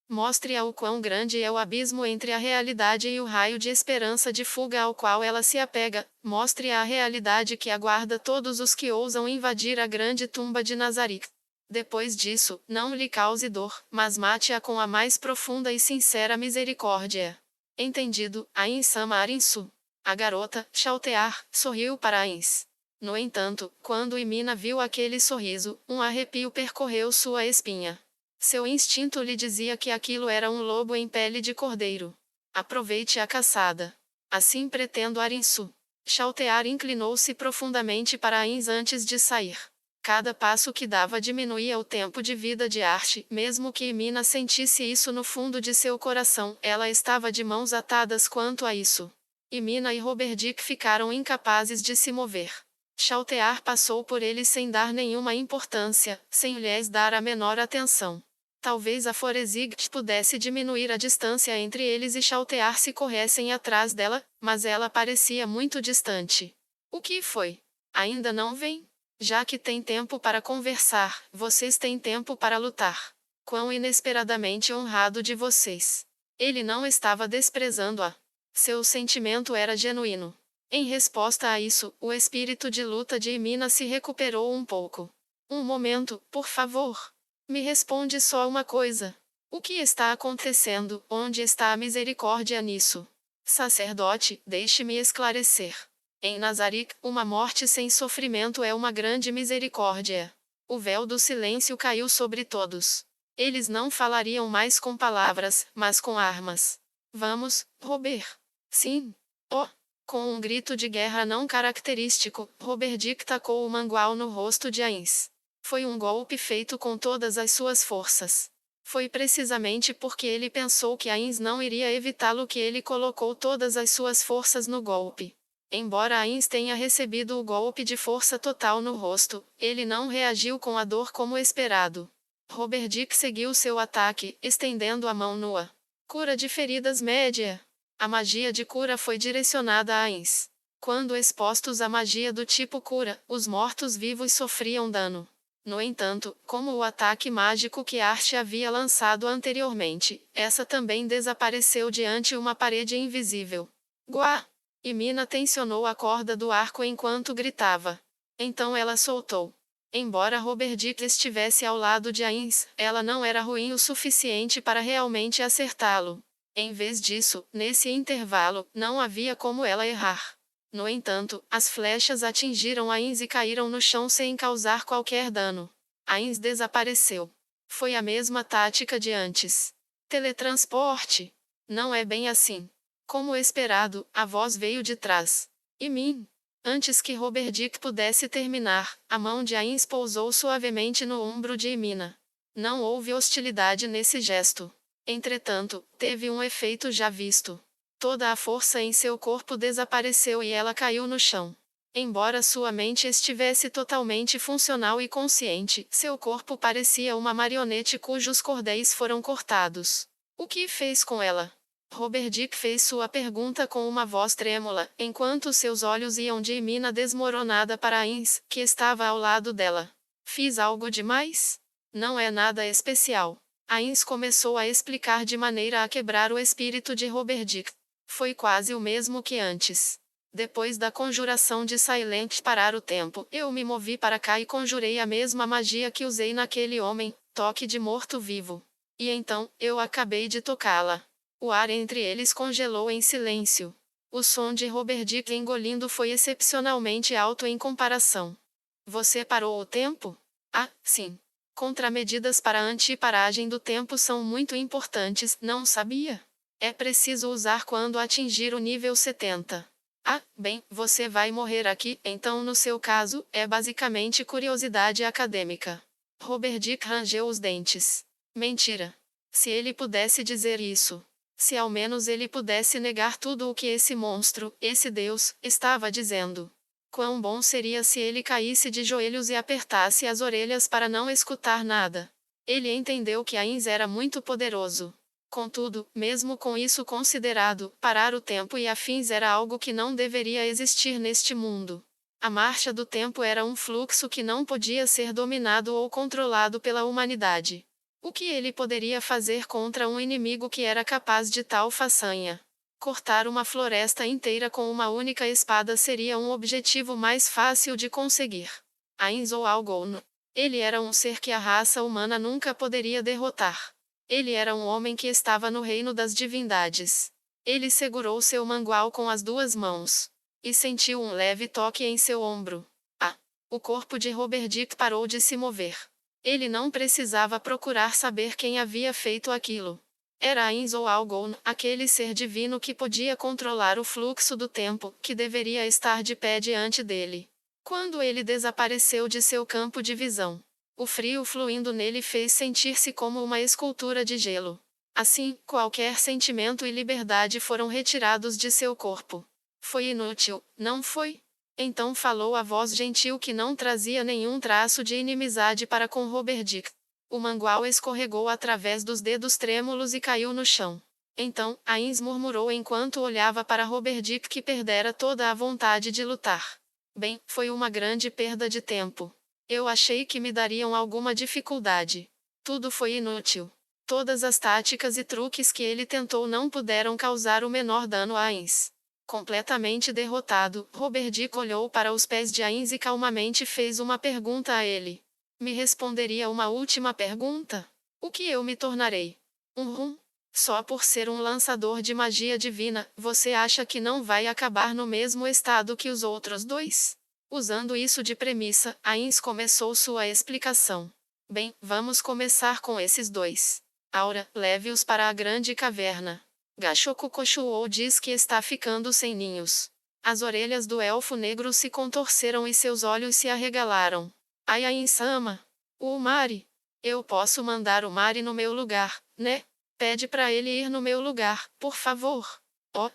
Mostre-a o quão grande é o abismo entre a realidade e o raio de esperança de fuga ao qual ela se apega. Mostre-a a realidade que aguarda todos os que ousam invadir a grande tumba de Nazarick. Depois disso, não lhe cause dor, mas mate-a com a mais profunda e sincera misericórdia. Entendido, Ains sama Arinsu. A garota, Chaltear, sorriu para Ains. No entanto, quando Imina viu aquele sorriso, um arrepio percorreu sua espinha. Seu instinto lhe dizia que aquilo era um lobo em pele de cordeiro. Aproveite a caçada. Assim pretendo Arinsu. Chaltear inclinou-se profundamente para Ains antes de sair. Cada passo que dava diminuía o tempo de vida de Arte, mesmo que Imina sentisse isso no fundo de seu coração, ela estava de mãos atadas quanto a isso. Imina e Roberdick ficaram incapazes de se mover. Chaltear passou por eles sem dar nenhuma importância, sem lhes dar a menor atenção. Talvez a Foresight pudesse diminuir a distância entre eles e Chaltear se corressem atrás dela, mas ela parecia muito distante. O que foi? Ainda não vem? Já que tem tempo para conversar, vocês têm tempo para lutar. Quão inesperadamente honrado de vocês. Ele não estava desprezando-a. Seu sentimento era genuíno. Em resposta a isso, o espírito de luta de Imina se recuperou um pouco. Um momento, por favor. Me responde só uma coisa. O que está acontecendo? Onde está a misericórdia nisso? Sacerdote, deixe-me esclarecer. Em Nazarick, uma morte sem sofrimento é uma grande misericórdia. O véu do silêncio caiu sobre todos. Eles não falariam mais com palavras, mas com armas. Vamos, Robert. Sim. Oh! Com um grito de guerra não característico, Roberdick tacou o mangual no rosto de Ains. Foi um golpe feito com todas as suas forças. Foi precisamente porque ele pensou que Ains não iria evitá-lo que ele colocou todas as suas forças no golpe. Embora Ainz tenha recebido o golpe de força total no rosto, ele não reagiu com a dor como esperado. Robert Dick seguiu seu ataque, estendendo a mão nua. Cura de feridas média. A magia de cura foi direcionada a Ainz. Quando expostos à magia do tipo cura, os mortos-vivos sofriam dano. No entanto, como o ataque mágico que Archie havia lançado anteriormente, essa também desapareceu diante uma parede invisível. Guá! E Mina tensionou a corda do arco enquanto gritava. Então ela soltou. Embora Robert Dick estivesse ao lado de Ainz, ela não era ruim o suficiente para realmente acertá-lo. Em vez disso, nesse intervalo, não havia como ela errar. No entanto, as flechas atingiram Ainz e caíram no chão sem causar qualquer dano. Ainz desapareceu. Foi a mesma tática de antes. Teletransporte? Não é bem assim. Como esperado, a voz veio de trás. E mim? Antes que Robert Dick pudesse terminar, a mão de Ainz pousou suavemente no ombro de Emina. Não houve hostilidade nesse gesto. Entretanto, teve um efeito já visto. Toda a força em seu corpo desapareceu e ela caiu no chão. Embora sua mente estivesse totalmente funcional e consciente, seu corpo parecia uma marionete cujos cordéis foram cortados. O que fez com ela? Robert Dick fez sua pergunta com uma voz trêmula, enquanto seus olhos iam de Emina desmoronada para Ainz, que estava ao lado dela. Fiz algo demais? Não é nada especial. Ainz começou a explicar de maneira a quebrar o espírito de Robert Dick. Foi quase o mesmo que antes. Depois da conjuração de Silent parar o tempo, eu me movi para cá e conjurei a mesma magia que usei naquele homem, toque de morto-vivo. E então, eu acabei de tocá-la. O ar entre eles congelou em silêncio. O som de Robert Dick engolindo foi excepcionalmente alto em comparação. Você parou o tempo? Ah, sim. Contramedidas para a antiparagem do tempo são muito importantes, não sabia? É preciso usar quando atingir o nível 70. Ah, bem, você vai morrer aqui, então no seu caso, é basicamente curiosidade acadêmica. Robert Dick rangeu os dentes. Mentira. Se ele pudesse dizer isso. Se ao menos ele pudesse negar tudo o que esse monstro, esse Deus, estava dizendo. Quão bom seria se ele caísse de joelhos e apertasse as orelhas para não escutar nada. Ele entendeu que Ainz era muito poderoso. Contudo, mesmo com isso considerado, parar o tempo e afins era algo que não deveria existir neste mundo. A marcha do tempo era um fluxo que não podia ser dominado ou controlado pela humanidade. O que ele poderia fazer contra um inimigo que era capaz de tal façanha? Cortar uma floresta inteira com uma única espada seria um objetivo mais fácil de conseguir. Ainz ou Algon. Ele era um ser que a raça humana nunca poderia derrotar. Ele era um homem que estava no reino das divindades. Ele segurou seu mangual com as duas mãos. E sentiu um leve toque em seu ombro. Ah! O corpo de Robert Dick parou de se mover. Ele não precisava procurar saber quem havia feito aquilo. Era Ainz ou Algon, aquele ser divino que podia controlar o fluxo do tempo, que deveria estar de pé diante dele. Quando ele desapareceu de seu campo de visão, o frio fluindo nele fez sentir-se como uma escultura de gelo. Assim, qualquer sentimento e liberdade foram retirados de seu corpo. Foi inútil, não foi? Então falou a voz gentil que não trazia nenhum traço de inimizade para com Robert Dick. O mangual escorregou através dos dedos trêmulos e caiu no chão. Então, Ainz murmurou enquanto olhava para Robert Dick que perdera toda a vontade de lutar. Bem, foi uma grande perda de tempo. Eu achei que me dariam alguma dificuldade. Tudo foi inútil. Todas as táticas e truques que ele tentou não puderam causar o menor dano a Ainz. Completamente derrotado, Robert Dick olhou para os pés de Ainz e calmamente fez uma pergunta a ele. Me responderia uma última pergunta? O que eu me tornarei? Um rum? Só por ser um lançador de magia divina, você acha que não vai acabar no mesmo estado que os outros dois? Usando isso de premissa, Ainz começou sua explicação. Bem, vamos começar com esses dois. Aura, leve-os para a grande caverna. Gashoku Koshuou diz que está ficando sem ninhos. As orelhas do elfo negro se contorceram e seus olhos se arregalaram. Ayain-sama. O Mari. Eu posso mandar o Mari no meu lugar, né? Pede para ele ir no meu lugar, por favor. Oh,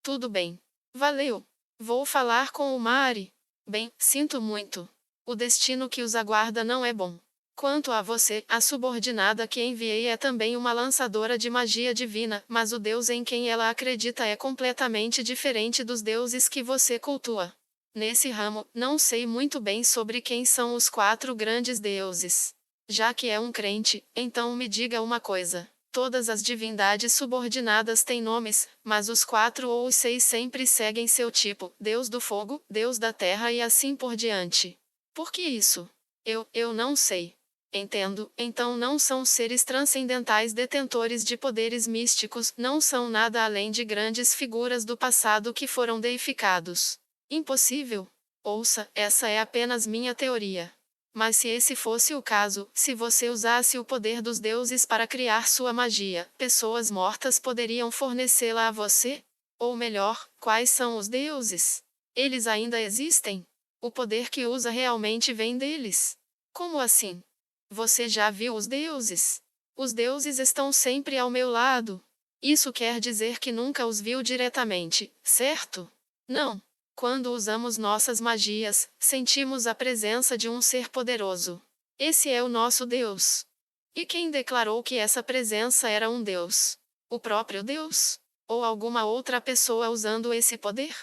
Tudo bem. Valeu. Vou falar com o Mari. Bem, sinto muito. O destino que os aguarda não é bom. Quanto a você, a subordinada que enviei é também uma lançadora de magia divina, mas o Deus em quem ela acredita é completamente diferente dos deuses que você cultua. Nesse ramo, não sei muito bem sobre quem são os 4 grandes deuses. Já que é um crente, então me diga uma coisa. Todas as divindades subordinadas têm nomes, mas os 4 ou os 6 sempre seguem seu tipo: Deus do fogo, Deus da terra e assim por diante. Por que isso? Eu não sei. Entendo, então não são seres transcendentais detentores de poderes místicos, não são nada além de grandes figuras do passado que foram deificados. Impossível. Ouça, essa é apenas minha teoria. Mas se esse fosse o caso, se você usasse o poder dos deuses para criar sua magia, pessoas mortas poderiam fornecê-la a você? Ou melhor, quais são os deuses? Eles ainda existem? O poder que usa realmente vem deles? Como assim? Você já viu os deuses? Os deuses estão sempre ao meu lado. Isso quer dizer que nunca os viu diretamente, certo? Não. Quando usamos nossas magias, sentimos a presença de um ser poderoso. Esse é o nosso Deus. E quem declarou que essa presença era um Deus? O próprio Deus? Ou alguma outra pessoa usando esse poder?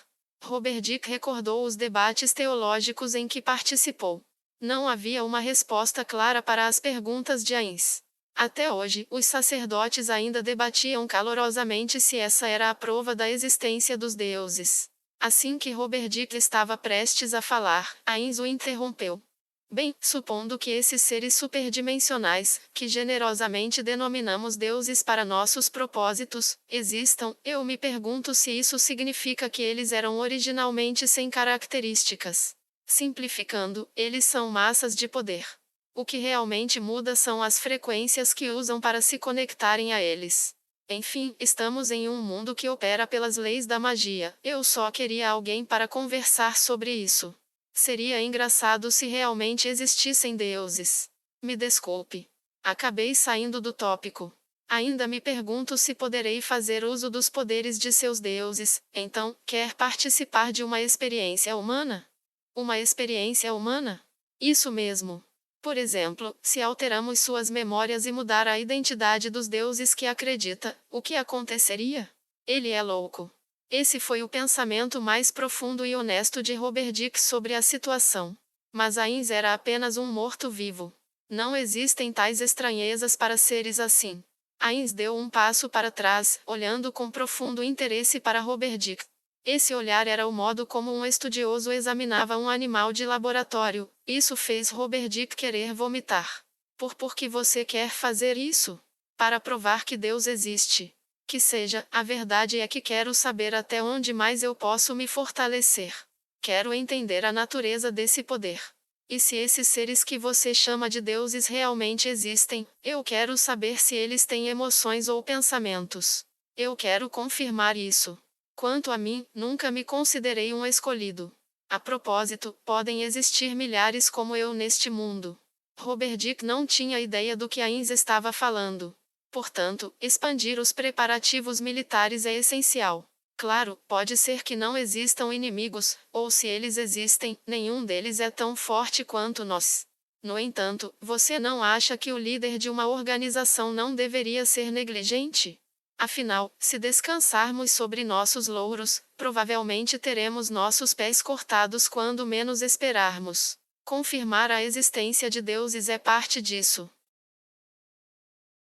Robert Dick recordou os debates teológicos em que participou. Não havia uma resposta clara para as perguntas de Ains. Até hoje, os sacerdotes ainda debatiam calorosamente se essa era a prova da existência dos deuses. Assim que Robert Dick estava prestes a falar, Ains o interrompeu. Bem, supondo que esses seres superdimensionais, que generosamente denominamos deuses para nossos propósitos, existam, eu me pergunto se isso significa que eles eram originalmente sem características. Simplificando, eles são massas de poder. O que realmente muda são as frequências que usam para se conectarem a eles. Enfim, estamos em um mundo que opera pelas leis da magia. Eu só queria alguém para conversar sobre isso. Seria engraçado se realmente existissem deuses. Me desculpe. Acabei saindo do tópico. Ainda me pergunto se poderei fazer uso dos poderes de seus deuses. Então, quer participar de uma experiência humana? Uma experiência humana? Isso mesmo. Por exemplo, se alteramos suas memórias e mudar a identidade dos deuses que acredita, o que aconteceria? Ele é louco. Esse foi o pensamento mais profundo e honesto de Robert Dick sobre a situação. Mas Ains era apenas um morto-vivo. Não existem tais estranhezas para seres assim. Ains deu um passo para trás, olhando com profundo interesse para Robert Dick. Esse olhar era o modo como um estudioso examinava um animal de laboratório. Isso fez Robert Dick querer vomitar. Por que você quer fazer isso? Para provar que Deus existe. Que seja, a verdade é que quero saber até onde mais eu posso me fortalecer. Quero entender a natureza desse poder. E se esses seres que você chama de deuses realmente existem, eu quero saber se eles têm emoções ou pensamentos. Eu quero confirmar isso. Quanto a mim, nunca me considerei um escolhido. A propósito, podem existir milhares como eu neste mundo. Robert Dick não tinha ideia do que Ains estava falando. Portanto, expandir os preparativos militares é essencial. Claro, pode ser que não existam inimigos, ou se eles existem, nenhum deles é tão forte quanto nós. No entanto, você não acha que o líder de uma organização não deveria ser negligente? Afinal, se descansarmos sobre nossos louros, provavelmente teremos nossos pés cortados quando menos esperarmos. Confirmar a existência de deuses é parte disso.